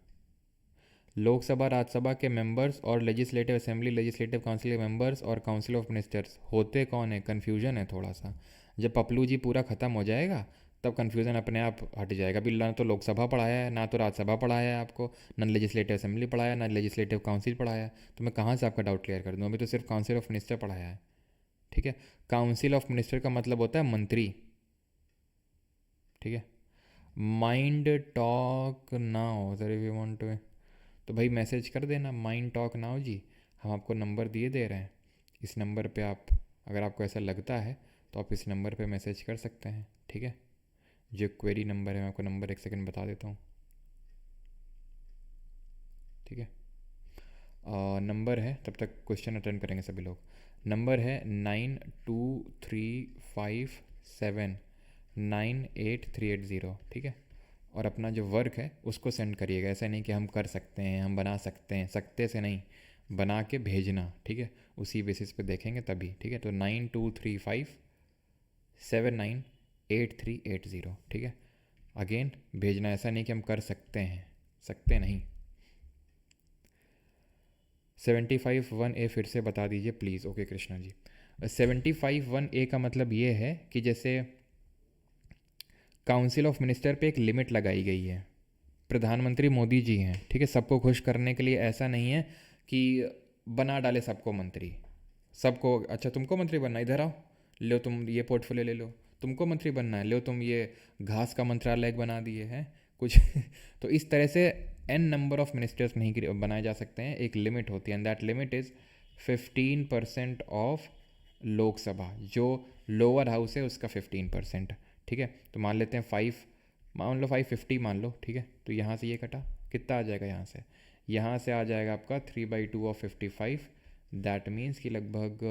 लोकसभा राज्यसभा के मेंबर्स और लेजिस्लेटिव असेंबली लेजिस्लेटिव काउंसिल के मेंबर्स और काउंसिल ऑफ मिनिस्टर्स होते कौन है, कन्फ्यूजन है थोड़ा सा। जब पपलू जी पूरा ख़त्म हो जाएगा तब कन्फ्यूज़न अपने आप हट जाएगा। अभी ना तो लोकसभा पढ़ाया है, ना तो राज्यसभा पढ़ाया है आपको, ना लेजिस्लेटिव असेंबली पढ़ाया, ना लेजिस्लेटिव काउंसिल पढ़ाया है, तो मैं कहाँ से आपका डाउट क्लियर कर दूँ? अभी तो सिर्फ काउंसिल ऑफ मिनिस्टर पढ़ाया है, ठीक है। काउंसिल ऑफ मिनिस्टर का मतलब होता है मंत्री, ठीक है। Mind talk now sir if you want to, तो भाई मैसेज कर देना माइंड टॉक नाउ जी, हम आपको नंबर दिए दे रहे हैं, इस नंबर पे आप, अगर आपको ऐसा लगता है तो आप इस नंबर पे मैसेज कर सकते हैं, ठीक है। जो क्वेरी नंबर है, मैं आपको नंबर एक सेकंड बता देता हूँ, ठीक है। नंबर है, तब तक क्वेश्चन अटेंड करेंगे सभी लोग। नंबर है 9235798380, ठीक है। और अपना जो वर्क है उसको सेंड करिएगा, ऐसा नहीं कि हम कर सकते हैं, हम बना सकते हैं, सकते से नहीं, बना के भेजना, ठीक है। उसी बेसिस पे देखेंगे तभी, ठीक है। तो 9235798380, ठीक है। अगेन भेजना, ऐसा नहीं कि हम कर सकते हैं, सकते नहीं। 75(1)(a) फिर से बता दीजिए please. Okay Krishna ji, 75(1)(a) का मतलब ये है कि जैसे काउंसिल ऑफ मिनिस्टर पे एक लिमिट लगाई गई है, प्रधानमंत्री मोदी जी हैं, ठीक है, सबको खुश करने के लिए। ऐसा नहीं है कि बना डाले सबको मंत्री, सबको, अच्छा तुमको मंत्री बनना, इधर आओ, लो तुम ये पोर्टफोलियो ले लो, तुमको मंत्री बनना है, लो तुम ये घास का मंत्रालय बना दिए हैं कुछ तो इस तरह से एन नंबर ऑफ मिनिस्टर्स नहीं बनाए जा सकते हैं, एक लिमिट होती है, and that limit is 15% of Lok Sabha, जो लोअर हाउस है उसका 15%, ठीक है। तो मान लेते हैं 550 मान लो, ठीक है। तो यहाँ से ये कटा, कितना आ जाएगा यहाँ से, यहाँ से आ जाएगा आपका 3/2 ऑफ 55, दैट मीन्स कि लगभग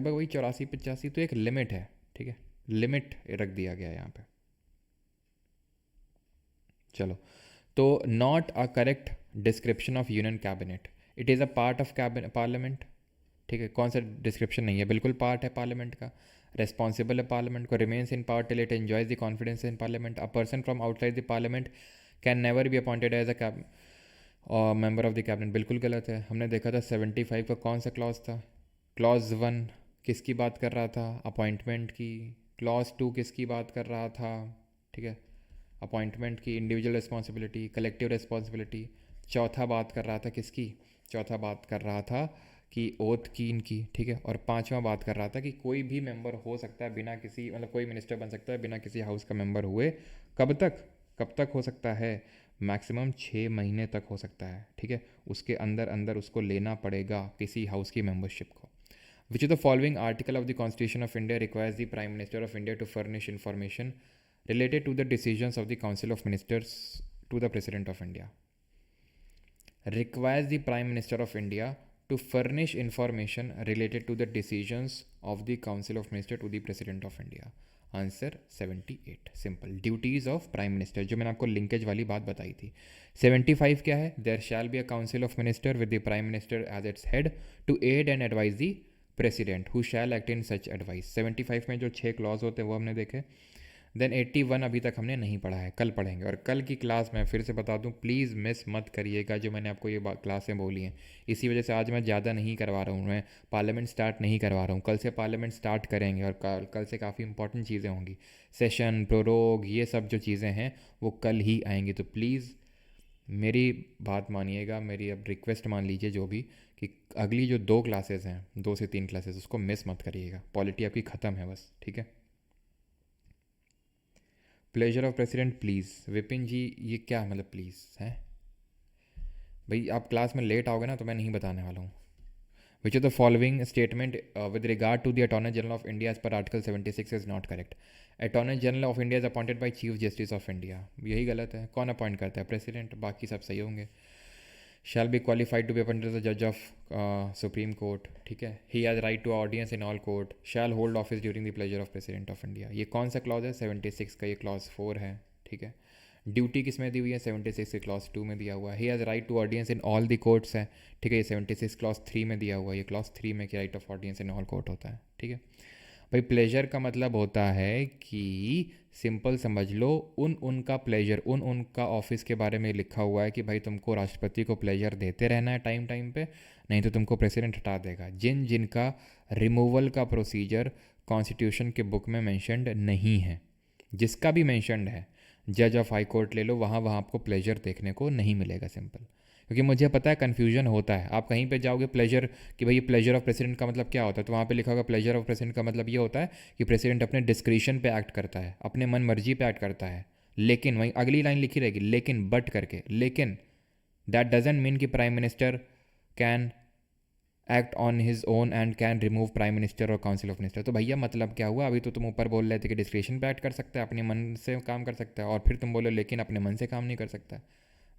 वही 84-85। तो एक लिमिट है, ठीक है, लिमिट रख दिया गया है यहाँ पे। चलो, तो not a correct description of union cabinet, it is a part of cabinet parliament, ठीक है। कौन सा डिस्क्रिप्शन नहीं है, बिल्कुल पार्ट है पार्लियामेंट का, रेस्पॉन्सिबल है पार्लियामेंट को, remains in power till it enjoys the confidence in parliament, a person from outside the parliament can never be appointed as a member of the cabinet, बिल्कुल गलत है। हमने देखा था 75 का कौन सा क्लॉज था, क्लॉज 1 किसकी बात कर रहा था, अपॉइंटमेंट की। क्लॉज 2 किसकी बात कर रहा था, ठीक है, अपॉइंटमेंट की, इंडिविजुअल रिस्पॉन्सिबिलिटी, कलेक्टिव रिस्पॉन्सिबिलिटी। चौथा बात कर रहा था किसकी, चौथा बात कर रहा था कि ओथ की इनकी, ठीक है। और पांचवा बात कर रहा था कि कोई भी मेंबर हो सकता है बिना किसी, मतलब कोई मिनिस्टर बन सकता है बिना किसी हाउस का मेंबर हुए, कब तक, कब तक हो सकता है, मैक्सिमम 6 महीने तक हो सकता है, ठीक है। उसके अंदर अंदर उसको लेना पड़ेगा किसी हाउस की मेंबरशिप को। Which of the following article of the Constitution of India requires the Prime Minister of India to furnish information related to the decisions of the Council of Ministers to the President of India? Requires the Prime Minister of India to furnish information related to the decisions of the Council of Ministers to the President of India. Answer 78, simple. Duties of prime minister, जो मैंने आपको लिंकेज वाली बात बताई थी। 75 क्या है, there shall be a council of minister with the prime minister as its head to aid and advise the president who shall act in such advice. 75 में जो 6 क्लॉज होते हैं वो हमने देखे। देन 81 अभी तक हमने नहीं पढ़ा है, कल पढ़ेंगे। और कल की क्लास मैं फिर से बता दूं, प्लीज़ मिस मत करिएगा जो मैंने आपको ये क्लासें बोली हैं। इसी वजह से आज मैं ज़्यादा नहीं करवा रहा हूँ, मैं पार्लियामेंट स्टार्ट नहीं करवा रहा हूँ। कल से पार्लियामेंट स्टार्ट करेंगे और कल से काफ़ी इंपॉर्टेंट चीज़ें होंगी, सेशन, प्रोरोग, ये सब जो चीज़ें हैं वो कल ही आएंगी। तो प्लीज़ मेरी बात मानिएगा, मेरी अब रिक्वेस्ट मान लीजिए जो भी, कि अगली जो 2 क्लासेस हैं, 2 से 3 क्लासेस, उसको मिस मत करिएगा। पॉलिटी आपकी ख़त्म है बस, ठीक है। Pleasure of President please, Vipin ji ये क्या मतलब प्लीज़ है भाई, आप क्लास में लेट आओगे ना तो मैं नहीं बताने वाला हूँ। Which of the following statement with regard to the attorney general of India as per article 76 is not correct. Attorney general of India is appointed by chief justice of India, यही गलत है। कौन अपॉइंट करता है, प्रेसिडेंट, बाकी सब सही होंगे। Shall be qualified to be appointed the जज ऑफ सुप्रीम कोर्ट, ठीक है। He has right to audience in all court, shall hold office during the pleasure of president of India. ये कौन सा क्लॉज है, 76 का, ये क्लॉज 4 है, ठीक है। ड्यूटी किस में दी हुई है, 76 के क्लॉज 2 में दिया हुआ है। He has right to audience in all the courts है, ठीक है, ये 76 क्लॉज 3 में दिया हुआ है। ये क्लॉज 3 में कि right of audience in all court होता है, ठीक है भाई। प्लेजर का मतलब होता है कि सिंपल समझ लो, उनका प्लेजर, उनका ऑफिस के बारे में लिखा हुआ है कि भाई तुमको राष्ट्रपति को प्लेजर देते रहना है टाइम टाइम पे, नहीं तो तुमको प्रेसिडेंट हटा देगा। जिनका रिमूवल का प्रोसीजर कॉन्स्टिट्यूशन के बुक में मैंशनड नहीं है, जिसका भी मैंशनड है, जज ऑफ हाई कोर्ट ले लो, वहाँ आपको प्लेजर देखने को नहीं मिलेगा, सिंपल। क्योंकि मुझे पता है कन्फ्यूजन होता है। आप कहीं पे जाओगे प्लेजर कि भाई प्लेजर ऑफ प्रेसिडेंट का मतलब क्या होता है, तो वहाँ पे लिखा होगा प्लेजर ऑफ प्रेसिडेंट का मतलब ये होता है कि प्रेसिडेंट अपने डिस्क्रिशन पे एक्ट करता है, अपने मन मर्जी पे एक्ट करता है। लेकिन वहीं अगली लाइन लिखी रहेगी, लेकिन बट करके, लेकिन दैट डजेंट मीन कि prime minister can act on his own and can remove prime minister और काउंसिल ऑफ मिनिस्टर। तो भैया मतलब क्या हुआ? अभी तो तुम ऊपर बोल रहे थे कि डिस्क्रिप्शन पे एक्ट कर सकता है, अपने मन से काम कर सकता है, और फिर तुम बोलो लेकिन अपने मन से काम नहीं कर सकता।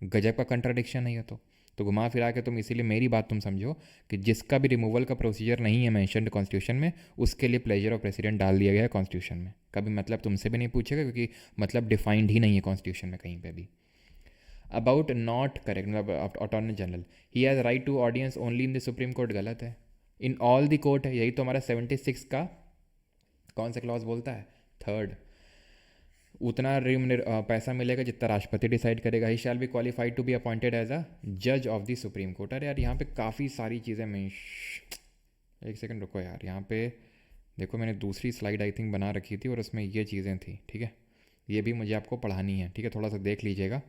गजब का कंट्राडिक्शन है ये तो घुमा फिरा के तुम इसीलिए मेरी बात तुम समझो कि जिसका भी रिमूवल का प्रोसीजर नहीं है मेंशन्ड कॉन्स्टिट्यूशन में, उसके लिए प्लेजर ऑफ प्रेसिडेंट डाल दिया गया है कॉन्स्टिट्यूशन में। कभी मतलब तुमसे भी नहीं पूछेगा, क्योंकि मतलब डिफाइंड ही नहीं है कॉन्स्टिट्यूशन में कहीं पे भी। अबाउट नॉट करेक्ट, मतलब attorney general he has right to audience only in the supreme court, गलत है। इन ऑल द कोर्ट है, यही तो हमारा 76 का कौन सा क्लॉज बोलता है? थर्ड। उतना पैसा मिलेगा जितना राष्ट्रपति डिसाइड करेगा। He shall be qualified to be appointed as a जज ऑफ द सुप्रीम कोर्ट। अरे यार यहाँ पे काफ़ी सारी चीज़ें मैं एक सेकंड रुको यार, यहाँ पे देखो मैंने दूसरी स्लाइड आई थिंक बना रखी थी और उसमें ये चीज़ें थी, ठीक है, ये भी मुझे आपको पढ़ानी है, ठीक है, थोड़ा सा देख लीजिएगा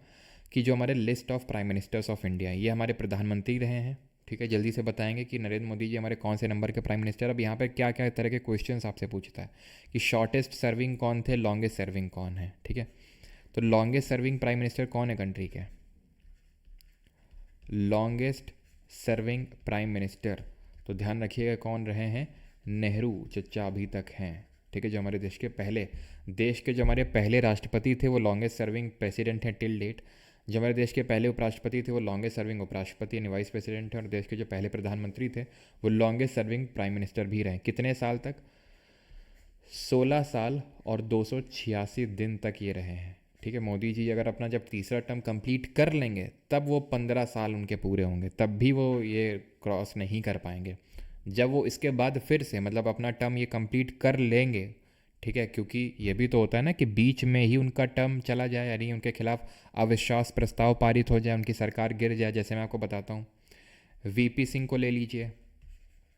कि जो हमारे list of prime ministers of India, ये हमारे प्रधानमंत्री रहे हैं, ठीक है, जल्दी से बताएंगे कि नरेंद्र मोदी जी हमारे कौन से नंबर के प्राइम मिनिस्टर। अब यहाँ पे क्या क्या तरह के क्वेश्चंस आपसे पूछता है कि शॉर्टेस्ट सर्विंग कौन थे, लॉन्गेस्ट सर्विंग कौन है, ठीक है। तो लॉन्गेस्ट सर्विंग प्राइम मिनिस्टर कौन है कंट्री के? लॉन्गेस्ट सर्विंग प्राइम मिनिस्टर, तो ध्यान रखिएगा कौन रहे हैं? नेहरू चचा अभी तक हैं, ठीक है, जो हमारे देश के जो हमारे पहले राष्ट्रपति थे वो लॉन्गेस्ट सर्विंग प्रेसिडेंट हैं टिल डेट। जो हमारे देश के पहले उपराष्ट्रपति थे वो लॉन्गेस्ट सर्विंग उपराष्ट्रपति यानी वाइस प्रेसिडेंट हैं, और देश के जो पहले प्रधानमंत्री थे वो लॉन्गेस्ट सर्विंग प्राइम मिनिस्टर भी रहे। कितने साल तक? 16 साल और 286 दिन तक ये रहे हैं, ठीक है। मोदी जी अगर अपना जब तीसरा टर्म कंप्लीट कर लेंगे तब वो 15 साल उनके पूरे होंगे, तब भी वो ये क्रॉस नहीं कर पाएंगे। जब वो इसके बाद फिर से मतलब अपना टर्म ये कंप्लीट कर लेंगे, ठीक है, क्योंकि ये भी तो होता है ना कि बीच में ही उनका टर्म चला जाए, यानी उनके खिलाफ अविश्वास प्रस्ताव पारित हो जाए, उनकी सरकार गिर जाए। जैसे मैं आपको बताता हूँ, वीपी सिंह को ले लीजिए,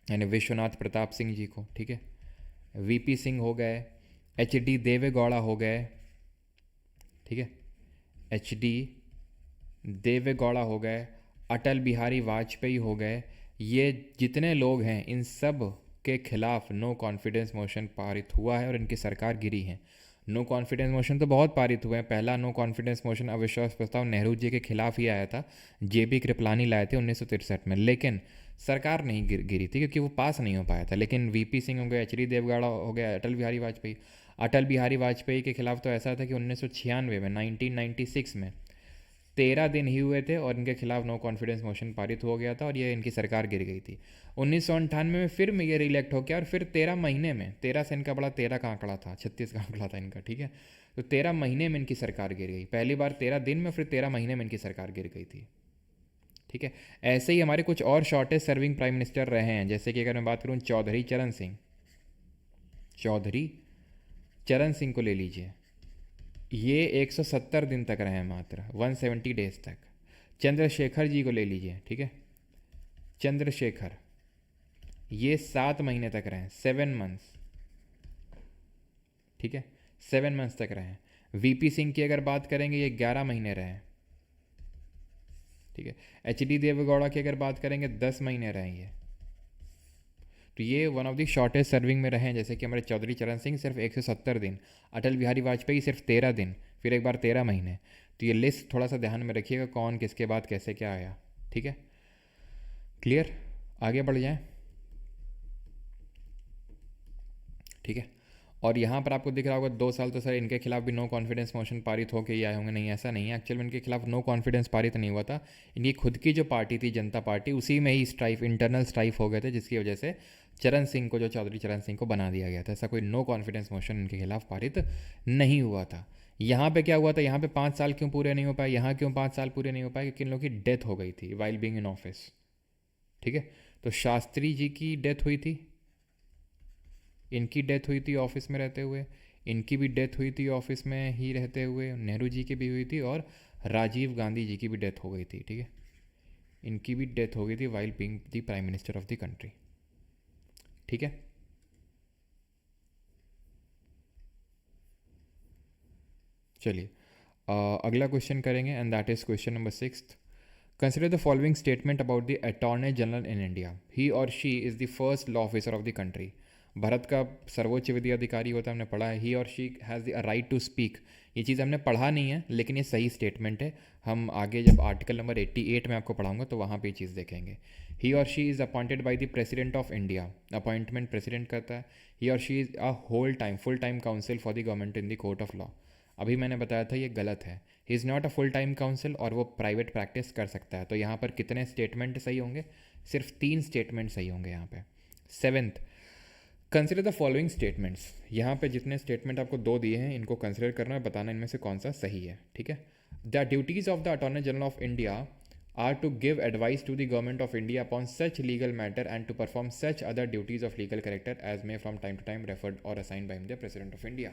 यानी विश्वनाथ प्रताप सिंह जी को, ठीक है, वीपी सिंह हो गए, एच डी देवेगौड़ा हो गए, ठीक है, एच डी देवेगौड़ा हो गए, अटल बिहारी वाजपेयी हो गए। ये जितने लोग हैं इन सब के खिलाफ नो कॉन्फिडेंस मोशन पारित हुआ है और इनकी सरकार गिरी है। नो कॉन्फिडेंस मोशन तो बहुत पारित हुए हैं। पहला नो कॉन्फिडेंस मोशन अविश्वास प्रस्ताव नेहरू जी के खिलाफ ही आया था, जेबी कृपलानी लाए थे 1963 में, लेकिन सरकार नहीं गिरी थी क्योंकि वो पास नहीं हो पाया था। लेकिन वीपी सिंह हो गया, एच डी देवगौड़ा हो गया, अटल बिहारी वाजपेयी के खिलाफ तो ऐसा था कि 1996 में 1996 में 13 दिन ही हुए थे और इनके खिलाफ नो कॉन्फिडेंस मोशन पारित हो गया था और ये इनकी सरकार गिर गई थी। 1998 में फिर ये रिलेक्ट हो गया और फिर 13 महीने में, 13 से इनका बड़ा 13 का आंकड़ा था, 36 का आंकड़ा था इनका, ठीक है। तो 13 महीने में इनकी सरकार गिर गई, पहली बार 13 दिन में, फिर 13 महीने में इनकी सरकार गिर गई थी, ठीक है। ऐसे ही हमारे कुछ और शॉर्टेस्ट सर्विंग प्राइम मिनिस्टर रहे हैं, जैसे कि अगर मैं बात करूँ चौधरी चरण सिंह को ले लीजिए, ये 170 दिन तक रहे हैं, मात्र 170 डेज तक। चंद्रशेखर जी को ले लीजिए, ठीक है, चंद्रशेखर ये 7 महीने तक रहे, 7 मंथ्स, ठीक है, 7 मंथ्स तक रहे। वीपी सिंह की अगर बात करेंगे ये 11 महीने रहे, ठीक है। एच डी देवेगौड़ा की अगर बात करेंगे 10 महीने रहे ये। तो ये one of the shortest serving में रहे हैं। जैसे कि हमारे चौधरी चरण सिंह सिर्फ 170 दिन, अटल बिहारी वाजपेयी सिर्फ 13 दिन, फिर एक बार 13 महीने। तो ये लिस्ट थोड़ा सा ध्यान में रखिएगा कौन किसके बाद कैसे क्या आया, ठीक है, क्लियर। आगे बढ़ जाएं, ठीक है। और यहाँ पर आपको दिख रहा होगा 2 साल तो सर इनके खिलाफ भी नो कॉन्फिडेंस मोशन पारित होकर ही आए होंगे। नहीं, ऐसा नहीं है, एक्चुअल में इनके खिलाफ नो कॉन्फिडेंस पारित नहीं हुआ था। इनकी खुद की जो पार्टी थी जनता पार्टी, उसी में ही इंटरनल स्ट्राइफ हो गए थे, जिसकी वजह से चरण सिंह को, जो चौधरी चरण सिंह को बना दिया गया था। ऐसा कोई नो कॉन्फिडेंस मोशन इनके खिलाफ पारित नहीं हुआ था। यहाँ पे क्या हुआ था, यहाँ पे 5 साल क्यों पूरे नहीं हो पाए, यहाँ क्यों 5 साल पूरे नहीं हो पाए? क्योंकि इन लोगों की डेथ हो गई थी वाइल बीइंग इन ऑफिस, ठीक है। तो शास्त्री जी की डेथ हुई थी, इनकी डेथ हुई थी ऑफिस में रहते हुए, इनकी भी डेथ हुई थी ऑफिस में ही रहते हुए, नेहरू जी की भी हुई थी, और राजीव गांधी जी की भी डेथ हो गई थी, ठीक है, इनकी भी डेथ हो गई थी while being the prime minister of the country, ठीक है। चलिए अगला क्वेश्चन करेंगे, and that is question number 6। Consider the following statement about the attorney General in India. He और she is the first law officer of the country. Bharat का सर्वोच्च विधि अधिकारी होता है, हमने पढ़ा है। ही और she has the right to speak. ये चीज़ हमने पढ़ा नहीं है, लेकिन ये सही स्टेटमेंट है। हम आगे जब आर्टिकल नंबर 88 में आपको पढ़ाऊंगा तो वहाँ पे ये चीज़ देखेंगे। ही और she is appointed by the president of India. Appointment president करता है। ही और she is a whole time full time counsel for the government in the court of law. अभी मैंने बताया था ये गलत है। He is not a full time counsel, और वो प्राइवेट प्रैक्टिस कर सकता है। तो यहाँ पर कितने स्टेटमेंट सही होंगे? सिर्फ 3 स्टेटमेंट सही होंगे यहाँ पे। Seventh, consider the following statements. यहाँ पे जितने स्टेटमेंट आपको 2 दिए हैं, इनको कंसिडर करना है, बताना इनमें से कौन सा सही है। ठीक है। The duties of the attorney general of India are to give advice to the government of India upon such legal matter and to perform such other duties of legal character as may from time to time referred or assigned by the President of India।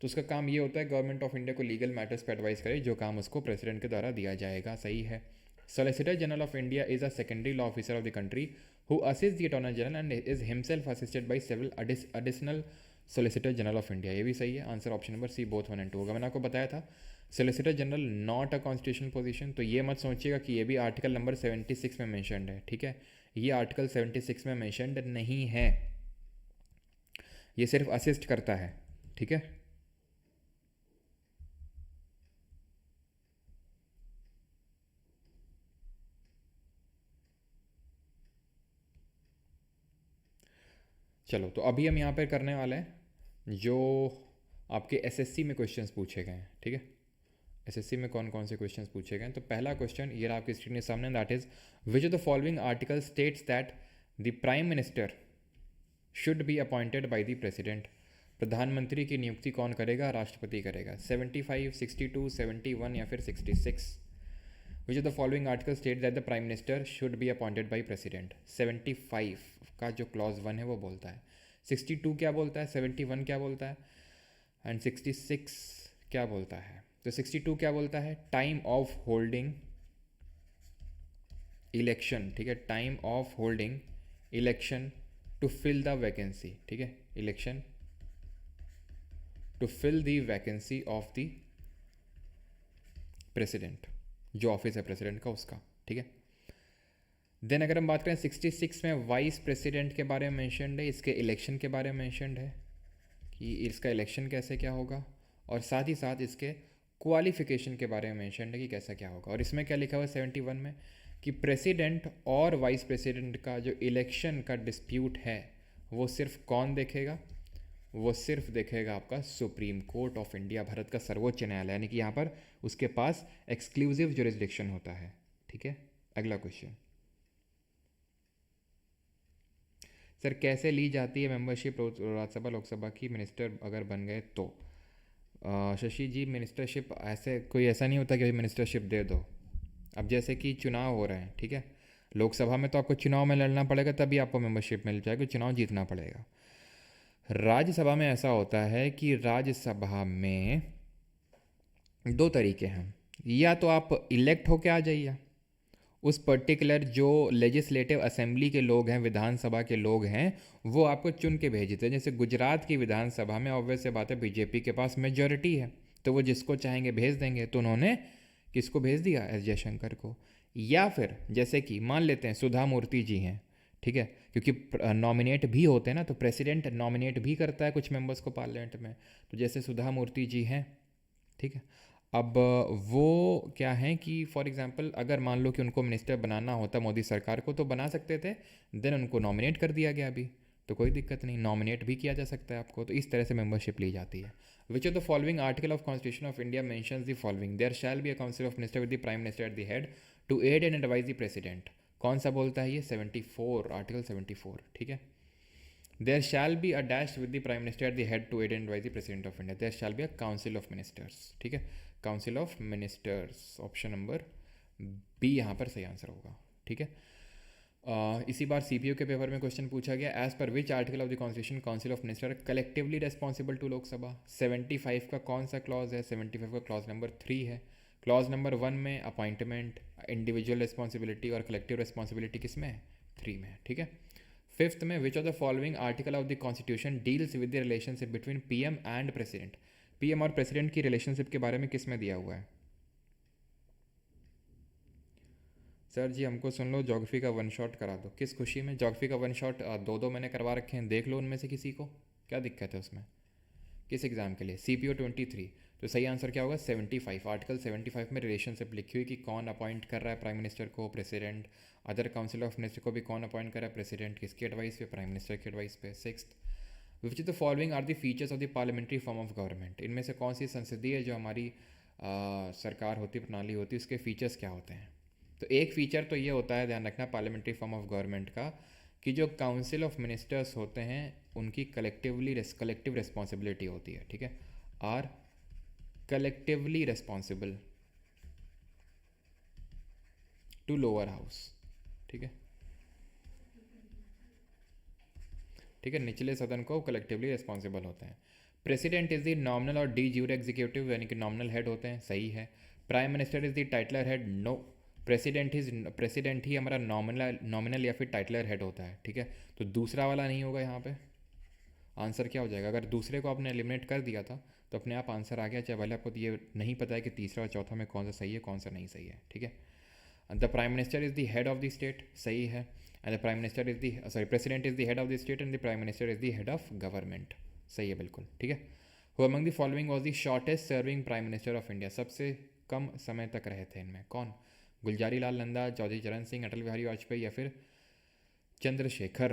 तो उसका काम ये होता है गवर्नमेंट ऑफ इंडिया को लीगल मैटर्स पे एडवाइस करे, जो काम उसको प्रेसिडेंट के द्वारा दिया जाएगा। सही है। Solicitor general of India is a secondary law officer of the country who assist the attorney general and is himself assisted by several additional solicitor general of India. ये भी सही है। Answer option number C both 1 and 2 होगा। मैंने आपको बताया था solicitor general not a constitutional position, तो ये मत सोचिएगा कि ये भी आर्टिकल नंबर 76 में मेंशनड है। ठीक है, ये आर्टिकल 76 में मेंशनड नहीं है, ये सिर्फ असिस्ट करता है। ठीक है। चलो, तो अभी हम यहाँ पर करने वाले हैं जो आपके एसएससी में क्वेश्चंस पूछे गए हैं। ठीक है, एसएससी में कौन कौन से क्वेश्चंस पूछे गए हैं। तो पहला क्वेश्चन ये आपकी स्क्रीन के सामने, that is which of the following article states that the prime minister should be appointed by the president. प्रधानमंत्री की नियुक्ति कौन करेगा? राष्ट्रपति करेगा। 75, 62, 71 या फिर 66। विच of the following article state that the prime minister should be appointed by president. 75 का जो क्लॉज 1 है वो बोलता है। 62 क्या बोलता है? 71 क्या बोलता है? एंड 66 क्या बोलता है? तो 62 क्या बोलता है? Time of holding election. ठीक है, time of holding election to fill the vacancy. ठीक है, election to fill the vacancy of the president, जो ऑफिस है प्रेसिडेंट का उसका। ठीक है। देन अगर हम बात करें 66 में वाइस प्रेसिडेंट के बारे में मेंशनड है, इसके इलेक्शन के बारे में मेंशनड है कि इसका इलेक्शन कैसे क्या होगा, और साथ ही साथ इसके क्वालिफिकेशन के बारे में मेंशन है कि कैसा क्या होगा। और इसमें क्या लिखा हुआ है 71 में कि प्रेसिडेंट और वाइस प्रेसिडेंट का जो इलेक्शन का डिस्प्यूट है वो सिर्फ कौन देखेगा? वो सिर्फ देखेगा आपका supreme court of India, Bharat का सर्वोच्च न्यायालय, यानी कि यहाँ पर उसके पास एक्सक्लूसिव जुरिस्डिक्शन होता है। ठीक है। अगला क्वेश्चन, सर कैसे ली जाती है मेंबरशिप राज्यसभा लोकसभा की, मिनिस्टर अगर बन गए तो? शशि जी, मिनिस्टरशिप ऐसे कोई ऐसा नहीं होता कि मिनिस्टरशिप दे दो। अब जैसे कि चुनाव हो रहे हैं, ठीक है, लोकसभा में तो आपको चुनाव में लड़ना पड़ेगा तभी आपको मेंबरशिप मिल जाएगी, चुनाव जीतना पड़ेगा। राज्यसभा में ऐसा होता है कि राज्यसभा में 2 तरीके हैं, या तो आप इलेक्ट होके आ जाइए, उस पर्टिकुलर जो लेजिस्लेटिव असेंबली के लोग हैं, विधानसभा के लोग हैं, वो आपको चुन के भेजते हैं। जैसे गुजरात की विधानसभा में ऑब्वियस से बात है बीजेपी के पास मेजॉरिटी है, तो वो जिसको चाहेंगे भेज देंगे। तो उन्होंने किसको भेज दिया? एस जयशंकर को। या फिर जैसे कि मान लेते हैं सुधा मूर्ति जी हैं, ठीक है, क्योंकि नॉमिनेट भी होते हैं ना, तो प्रेसिडेंट नॉमिनेट भी करता है कुछ मेंबर्स को पार्लियामेंट में। तो जैसे सुधा मूर्ति जी हैं, ठीक है, अब वो क्या है कि फॉर एग्जांपल अगर मान लो कि उनको मिनिस्टर बनाना होता मोदी सरकार को तो बना सकते थे, देन उनको नॉमिनेट कर दिया गया अभी, तो कोई दिक्कत नहीं, नॉमिनेट भी किया जा सकता है आपको। तो इस तरह से मेंबरशिप ली जाती है। Which of the following article of constitution of India mentions the following, there shall be a council of minister with the prime minister at the head to aid and advise the president. कौन सा बोलता है ये? 74, आर्टिकल 74। ठीक है। There shall be a dash with the prime minister at the head to aid and advise the president of India. There shall be a council of ministers. ठीक है, council of ministers, option number B यहाँ पर सही आंसर होगा। ठीक है। इसी बार सीपीयू के पेपर में क्वेश्चन पूछा गया, as per which article of the constitution council of minister collectively responsible to Lok Sabha. 75 का कौन सा क्लॉज है? 75 का क्लॉज नंबर 3 है। क्लॉज नंबर 1 में अपॉइंटमेंट, इंडिविजुअल रिस्पॉन्सिबिलिटी और कलेक्टिव रिस्पॉन्सिबिलिटी किस में है? 3 में है। ठीक है। 5th में विच of the following article of the constitution deals with the relationship between PM and president. PM और प्रेसिडेंट की रिलेशनशिप के बारे में किस में दिया हुआ है? सर जी हमको सुन लो, ज्योग्राफी का वन शॉट करा दो। किस खुशी में? ज्योग्राफी का वन शॉट दो दो मैंने करवा रखे हैं, देख लो उनमें से किसी को, क्या दिक्कत है उसमें? किस एग्ज़ाम के लिए? CPO 23। तो सही आंसर क्या होगा? 75। आर्टिकल 75 में रिलेशनशिप लिखी हुई कि कौन अपॉइंट कर रहा है प्राइम मिनिस्टर को, president. Other council of minister को भी कौन अपॉइंट कर रहा है? प्रेसिडेंट। किसकी एडवाइस पे? प्राइम मिनिस्टर की एडवाइस पे। Six, which is the following are the features of the parliamentary form of government. इनमें से कौन सी संसदीय जो हमारी सरकार होती, प्रणाली होती है, उसके फीचर्स क्या होते हैं? तो एक फ़ीचर तो ये होता है, ध्यान रखना, पार्लियामेंट्री फॉर्म ऑफ गवर्नमेंट का, कि जो काउंसिल ऑफ मिनिस्टर्स होते हैं उनकी कलेक्टिव रिस्पॉन्सिबिलिटी होती है, ठीक है, are collectively responsible to lower house, ठीक है, ठीक है, निचले सदन को कलेक्टिवली रिस्पॉन्सिबल होते हैं। प्रेसिडेंट इज द नॉमिनल और डी ज्यूर एग्जीक्यूटिव, यानी कि नॉमिनल हेड होते हैं, सही है। Prime Minister is the titular head, no. President ही हमारा नॉमिनल या फिर टाइटलर हेड होता है, ठीक है। तो दूसरा वाला नहीं होगा यहाँ पे। आंसर क्या हो जाएगा? अगर दूसरे को आपने एलिमिनेट कर दिया था तो अपने आप आंसर आ गया, चाहे भले आपको ये नहीं पता है कि तीसरा और चौथा में कौन सा सही है कौन सा नहीं सही है, ठीक है। The prime minister is the head of the state, सही है। And the prime Minister is the sorry president is the head of the state and the prime Minister is the head of government, सही है बिल्कुल, ठीक है। Who among the following was the shortest serving prime minister of India, सबसे कम समय तक रहे थे इनमें कौन? गुलजारी लाल नंदा, चौधरी चरण सिंह, अटल बिहारी वाजपेयी या फिर चंद्रशेखर?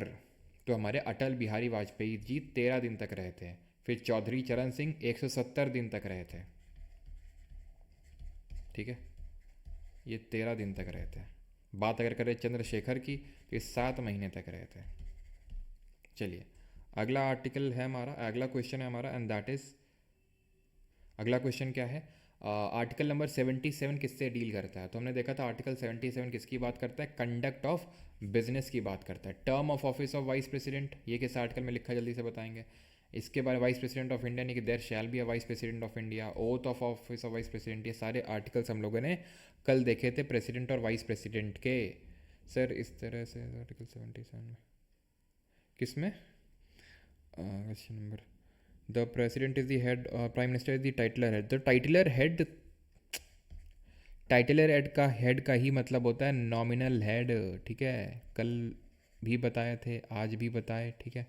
तो हमारे अटल बिहारी वाजपेयी जी 13 दिन तक रहे थे। फिर चौधरी चरण सिंह 170 दिन तक रहे थे, ठीक है, ये 13 दिन तक रहे थे। बात अगर करें चंद्रशेखर की तो ये 7 महीने तक रहे थे। चलिए अगला आर्टिकल है हमारा, अगला क्वेश्चन है हमारा, एंड दैट इज, अगला क्वेश्चन क्या है? आर्टिकल नंबर 77 किससे डील करता है? तो हमने देखा था आर्टिकल 77 किसकी बात करता है? कंडक्ट ऑफ बिजनेस की बात करता है। Term of office of vice president, ये किस आर्टिकल में लिखा, जल्दी से बताएंगे। इसके बारे वाइस प्रेसिडेंट ऑफ इंडिया, यानी कि there shall be a vice president of India, oath of office of vice president, ये सारे आर्टिकल्स हम लोगों ने कल देखे थे प्रेसिडेंट और वाइस प्रेसिडेंट के। सर इस तरह से आर्टिकल 77 में किस में? Question number, the president is the head, prime Minister is the titular head. The titular head का ही मतलब होता है नॉमिनल हेड, ठीक है, कल भी बताए थे, आज भी बताए, ठीक है।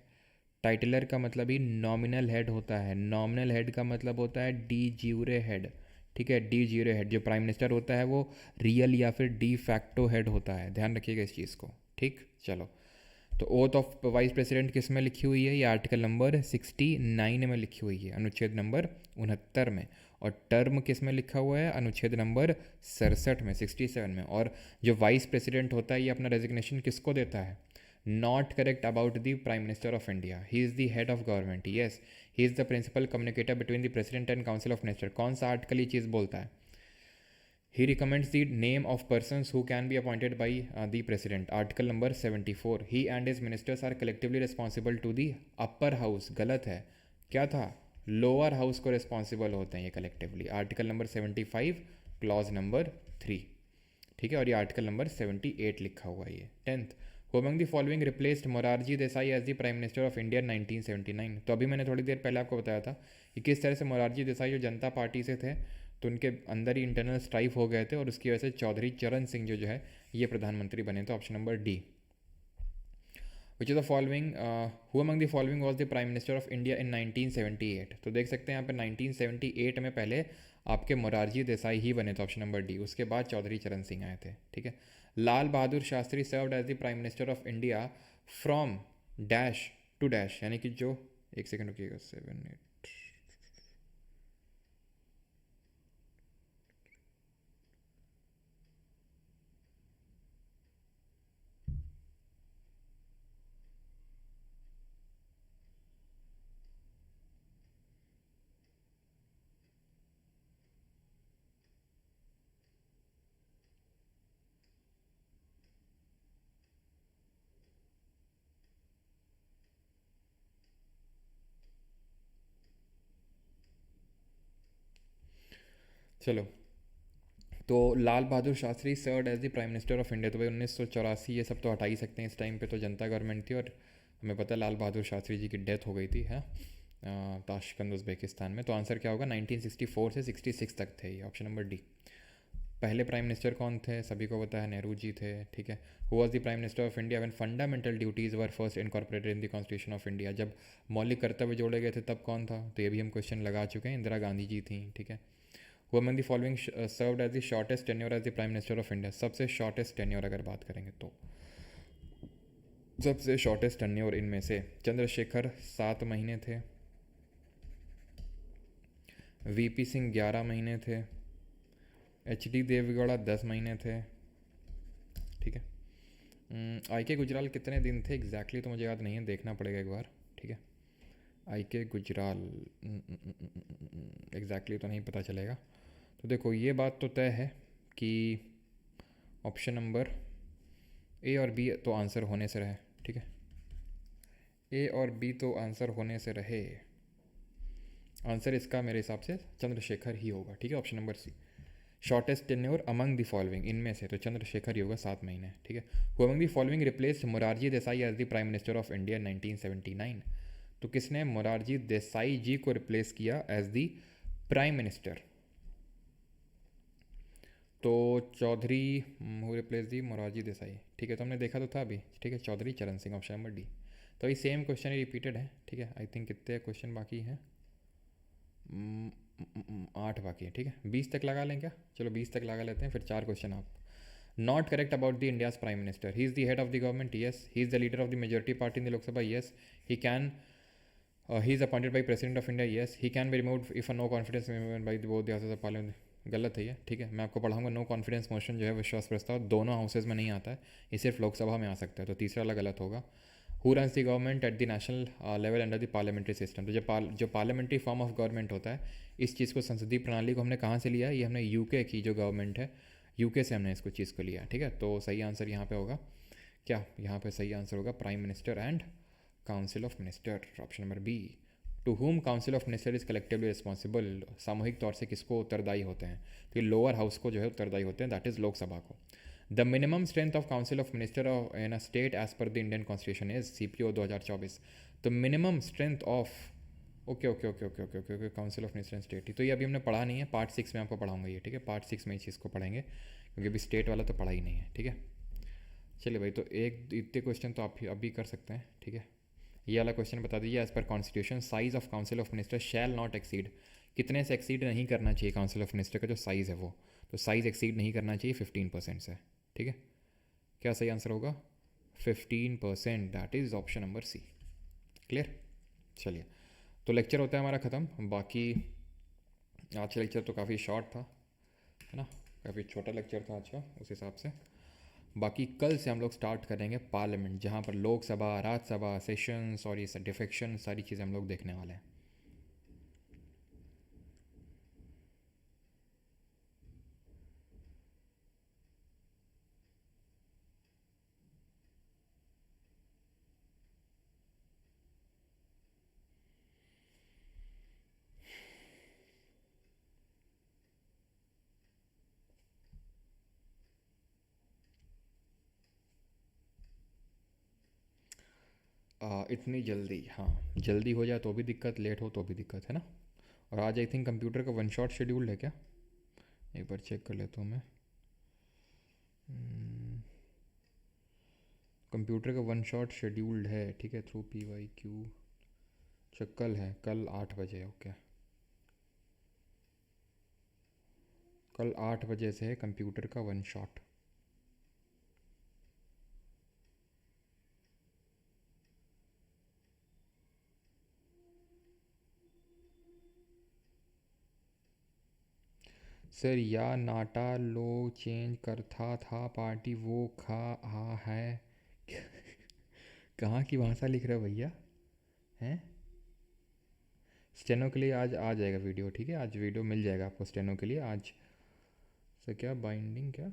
टाइटलर का मतलब ही नॉमिनल हेड होता है। नॉमिनल हेड का मतलब होता है डी ज्यूरे हेड, ठीक है। डी ज्यूरे हेड, जो प्राइम मिनिस्टर होता है वो रियल या फिर डी फैक्टो हेड होता है, ध्यान रखिएगा इस चीज़ को, ठीक। चलो, तो ओथ ऑफ वाइस प्रेसिडेंट किस में लिखी हुई है? ये आर्टिकल नंबर 69 में लिखी हुई है, अनुच्छेद नंबर 69 में। और टर्म किस में लिखा हुआ है? अनुच्छेद नंबर 67 में, 67 में। और जो वाइस प्रेसिडेंट होता है ये अपना रेजिग्नेशन किसको देता है? Not correct about the prime minister of India, he is the head of government, yes, he is the principal communicator between the president and council of minister. कौन सा आर्टिकल ये चीज़ बोलता है? He recommends the name of persons who can be appointed by the president. Article number 74. He and his ministers are collectively responsible to the upper house. गलत है, क्या था? लोअर हाउस को रिस्पॉन्सिबल होते हैं ये collectively. Article number 75 clause number 3, ठीक है। और ये आर्टिकल नंबर 78 लिखा हुआ है ये। 10th, who among the following replaced Morarji Desai as the prime minister of India 1979। तो अभी मैंने थोड़ी देर पहले आपको बताया था कि किस तरह से मोरारजी देसाई जो जनता पार्टी से थे तो उनके अंदर ही इंटरनल स्ट्राइफ हो गए थे और उसकी वजह से चौधरी चरण सिंह जो है ये प्रधानमंत्री बने थे। Option number D. Which is the following, who among the following was the prime minister of India in 1978। तो देख सकते हैं यहाँ पे 1978 में पहले आपके मोरारजी देसाई ही बने थे, ऑप्शन नंबर डी। उसके बाद चौधरी चरण सिंह आए थे, ठीक है। Lal Bahadur Shastri served as the prime minister of India from dash to dash, यानी कि जो, एक सेकेंड रुकिएगा, 7 8, चलो। तो Lal Bahadur Shastri served as the prime minister of India. तो भाई 1984 ये सब तो हटा ही सकते हैं, इस टाइम पे तो जनता गवर्नमेंट थी और हमें पता है लाल बहादुर शास्त्री जी की डेथ हो गई थी, है ताशकंद उज़्बेकिस्तान में। तो आंसर क्या होगा? 1964 से 66 तक थे ये, ऑप्शन नंबर डी। पहले प्राइम मिनिस्टर कौन थे, सभी को पता है, नेहरू जी थे, ठीक है। Who was the prime minister of India when fundamental duties were first incorporated in the constitution of India, जब मौलिक कर्तव्य जोड़े गए थे तब कौन था, तो ये भी हम क्वेश्चन लगा चुके हैं, इंदिरा गांधी जी थी, ठीक है। Who among the following served as the shortest tenure as the prime minister of India, सबसे शॉर्टेस्ट टेन्योर अगर बात करेंगे तो सबसे शॉर्टेस्ट टेन्योर इनमें से चंद्रशेखर 7 महीने थे, वीपी सिंह 11 महीने थे, एच डी देवगौड़ा 10 महीने थे, ठीक है। आई के गुजराल कितने दिन थे एग्जैक्टली तो मुझे याद नहीं है, देखना पड़ेगा एक बार, ठीक है। आई के गुजराल एग्जैक्टली तो नहीं पता चलेगा। तो देखो ये बात तो तय है कि ऑप्शन नंबर ए और बी तो आंसर होने से रहे, ठीक है। ए और बी तो आंसर होने से रहे, आंसर इसका मेरे हिसाब से चंद्रशेखर ही होगा, ठीक है। Option number C, shortest tenure among the following, इनमें से तो चंद्रशेखर ही होगा, 7 महीने, ठीक है। Who among the following replaced Morarji Desai as the prime minister of India 1979, तो किसने मोरारजी देसाई जी को रिप्लेस किया एज द प्राइम मिनिस्टर, तो Chaudhary who replace the Morarji Desai, ठीक है। तो हमने देखा तो था अभी, ठीक है, चौधरी चरण सिंह, ऑप्शन नंबर डी। तो ये सेम क्वेश्चन ही रिपीटेड है, ठीक है। आई थिंक कितने क्वेश्चन बाकी हैं, 8 बाकी है, ठीक है। 20 तक लगा लें क्या, चलो 20 तक लगा लेते हैं, फिर 4 क्वेश्चन आप। Not correct about the India's prime minister, he is the head of the government, yes. He is the leader of the majority party in the Lok Sabha, yes. He can he is appointed by president of India, yes. He can be removed if a no confidence by both the houses of parliament, गलत है ये, ठीक है। मैं आपको पढ़ाऊंगा, नो कॉन्फिडेंस मोशन जो है विश्वास प्रस्ताव दोनों हाउसेज में नहीं आता है, ये सिर्फ लोकसभा में आ सकता है, तो तीसरा वाला गलत होगा। Who runs the government at the national level under the parliamentary system, तो जो पार्लियामेंट्री फॉर्म ऑफ गवर्नमेंट होता है, इस चीज़ को, संसदीय प्रणाली को हमने कहाँ से लिया है, ये हमने यूके की जो गवर्नमेंट है, यूके से हमने इसको चीज़ को लिया, ठीक है। तो सही आंसर यहाँ पे होगा क्या, यहाँ पे सही आंसर होगा prime minister and council of minister, option number B. To whom council of minister is collectively responsible, सामूहिक तौर से किसको उत्तरदायी होते हैं, तो ये लोअर हाउस को जो है उत्तरदायी होते हैं, दैट इज़ लोकसभा को। The minimum strength of council of minister in a state as per the Indian constitution is CPO 2024, तो minimum strength of, okay okay okay okay okay okay okay, council of minister state, तो ये अभी हमने पढ़ा नहीं है, पार्ट 6 में आपको पढ़ाऊंगा ये, ठीक है। पार्ट 6 में इस चीज़ को पढ़ेंगे, क्योंकि अभी स्टेट वाला तो पढ़ा ही नहीं है, ठीक है। चलिए भाई, तो एक इतने क्वेश्चन तो आप अभी कर सकते हैं, ठीक है। ये वाला क्वेश्चन बता दीजिए, as per constitution size of council of minister shall not exceed, कितने से एक्सीड नहीं करना चाहिए काउंसिल ऑफ मिनिस्टर का जो साइज़ है वो, तो साइज़ एक्सीड नहीं करना चाहिए 15% से, ठीक है। क्या सही आंसर होगा, 15%, that is option number C, clear. चलिए, तो लेक्चर होता है हमारा ख़त्म, बाकी आज का लेक्चर तो काफ़ी शॉर्ट था, है ना, काफ़ी छोटा लेक्चर था आज का उस हिसाब से। बाकी कल से हम लोग स्टार्ट करेंगे पार्लियामेंट, जहाँ पर लोकसभा, राज्यसभा, सेशंस और ये डिफेक्शन सारी चीज़ें हम लोग देखने वाले हैं। इतनी जल्दी, हाँ, जल्दी हो जाए तो भी दिक्कत, लेट हो तो भी दिक्कत, है ना। और आज आई थिंक कंप्यूटर का 1 शॉट शेड्यूल्ड है क्या, एक बार चेक कर लेता हूँ मैं। कंप्यूटर का 1 शॉट शेड्यूल्ड है, ठीक है, थ्रू PYQ, कल है, कल 8 बजे, ओके। कल 8 बजे से है कंप्यूटर का 1 शॉट। सर या नाटा लो चेंज करता था पार्टी वो खा हा है कहाँ की भाषा लिख रहे हो भैया, हैं। स्टेनो के लिए आज आ जाएगा वीडियो, ठीक है, आज वीडियो मिल जाएगा आपको स्टेनो के लिए आज। सर क्या बाइंडिंग, क्या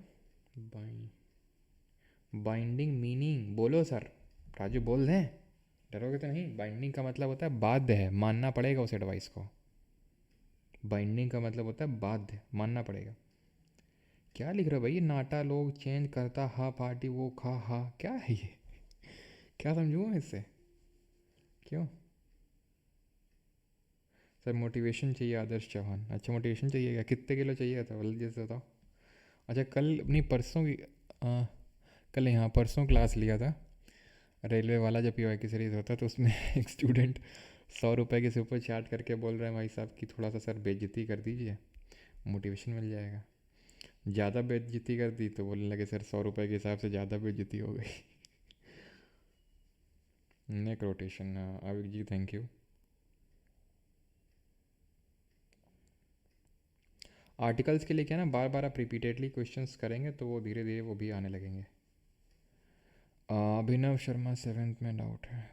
बाइंडिंग मीनिंग बोलो सर, राजू बोल दें, डरोगे तो नहीं। बाइंडिंग का मतलब होता है बाध्य है, मानना पड़ेगा उस एडवाइस को। बाइंडिंग का मतलब होता है बाध्य, मानना पड़ेगा। क्या लिख रहे हो भाई, नाटा लोग चेंज करता हा पार्टी वो खा हा, क्या है ये, क्या समझूँ मैं इससे, क्यों। सर मोटिवेशन चाहिए आदर्श चौहान, अच्छा मोटिवेशन चाहिए क्या, कितने किलो चाहिए था जल्दी से बताओ। अच्छा, कल अपनी परसों की कल यहाँ परसों क्लास लिया था रेलवे वाला। जब पीवाई की सीरीज़ होता तो उसमें एक स्टूडेंट 100 रुपये के सुपर चार्ट करके बोल रहा है भाई साहब कि थोड़ा सा सर बेइज्जती कर दीजिए, मोटिवेशन मिल जाएगा। ज़्यादा बेइज्जती कर दी तो बोलने लगे सर 100 रुपये के हिसाब से ज़्यादा बेइज्जती हो गई। Neck rotation, Avik ji thank you. Articles के लिए क्या ना, बार बार आप रिपीटेडली क्वेश्चंस करेंगे तो वो धीरे धीरे वो भी आने लगेंगे। अभिनव शर्मा 7th में डाउट है।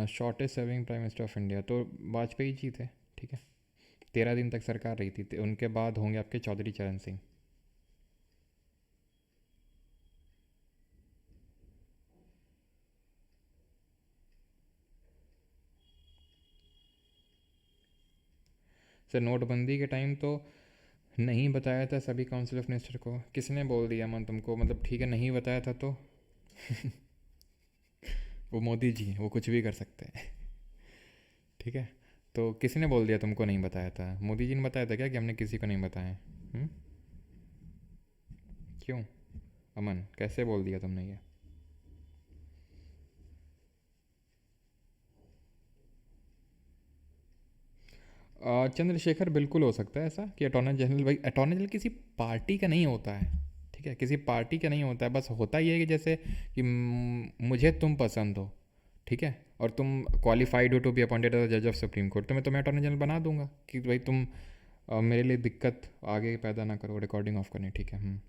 Shortest serving prime minister of India तो वाजपेयी जी थे, ठीक है। 13 दिन तक सरकार रही थी, उनके बाद होंगे आपके चौधरी चरण सिंह। सर नोटबंदी के टाइम तो नहीं बताया था सभी काउंसिल ऑफ मिनिस्टर को। किसने बोल दिया मन तुमको, मतलब ठीक है नहीं बताया था तो वो मोदी जी, वो कुछ भी कर सकते हैं। ठीक है, तो किसी ने बोल दिया तुमको नहीं बताया था? मोदी जी ने बताया था क्या कि हमने किसी को नहीं बताया? हम्म? क्यों अमन, कैसे बोल दिया तुमने ये? चंद्रशेखर बिल्कुल हो सकता है ऐसा कि अटॉर्नी जनरल, भाई अटॉर्नी जनरल किसी पार्टी का नहीं होता है, ठीक है, किसी पार्टी का नहीं होता है। बस होता ही है कि जैसे कि मुझे तुम पसंद हो, ठीक है, और तुम क्वालिफाइड हो टू बी अपॉइंटेड एज जज ऑफ सुप्रीम कोर्ट, तो मैं तुम्हें अटॉर्नी जनरल बना दूंगा कि भाई तुम मेरे लिए दिक्कत आगे पैदा ना करो। रिकॉर्डिंग ऑफ करनी, ठीक है।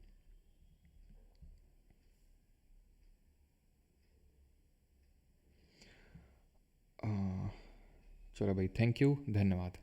चलो भाई, थैंक यू, धन्यवाद।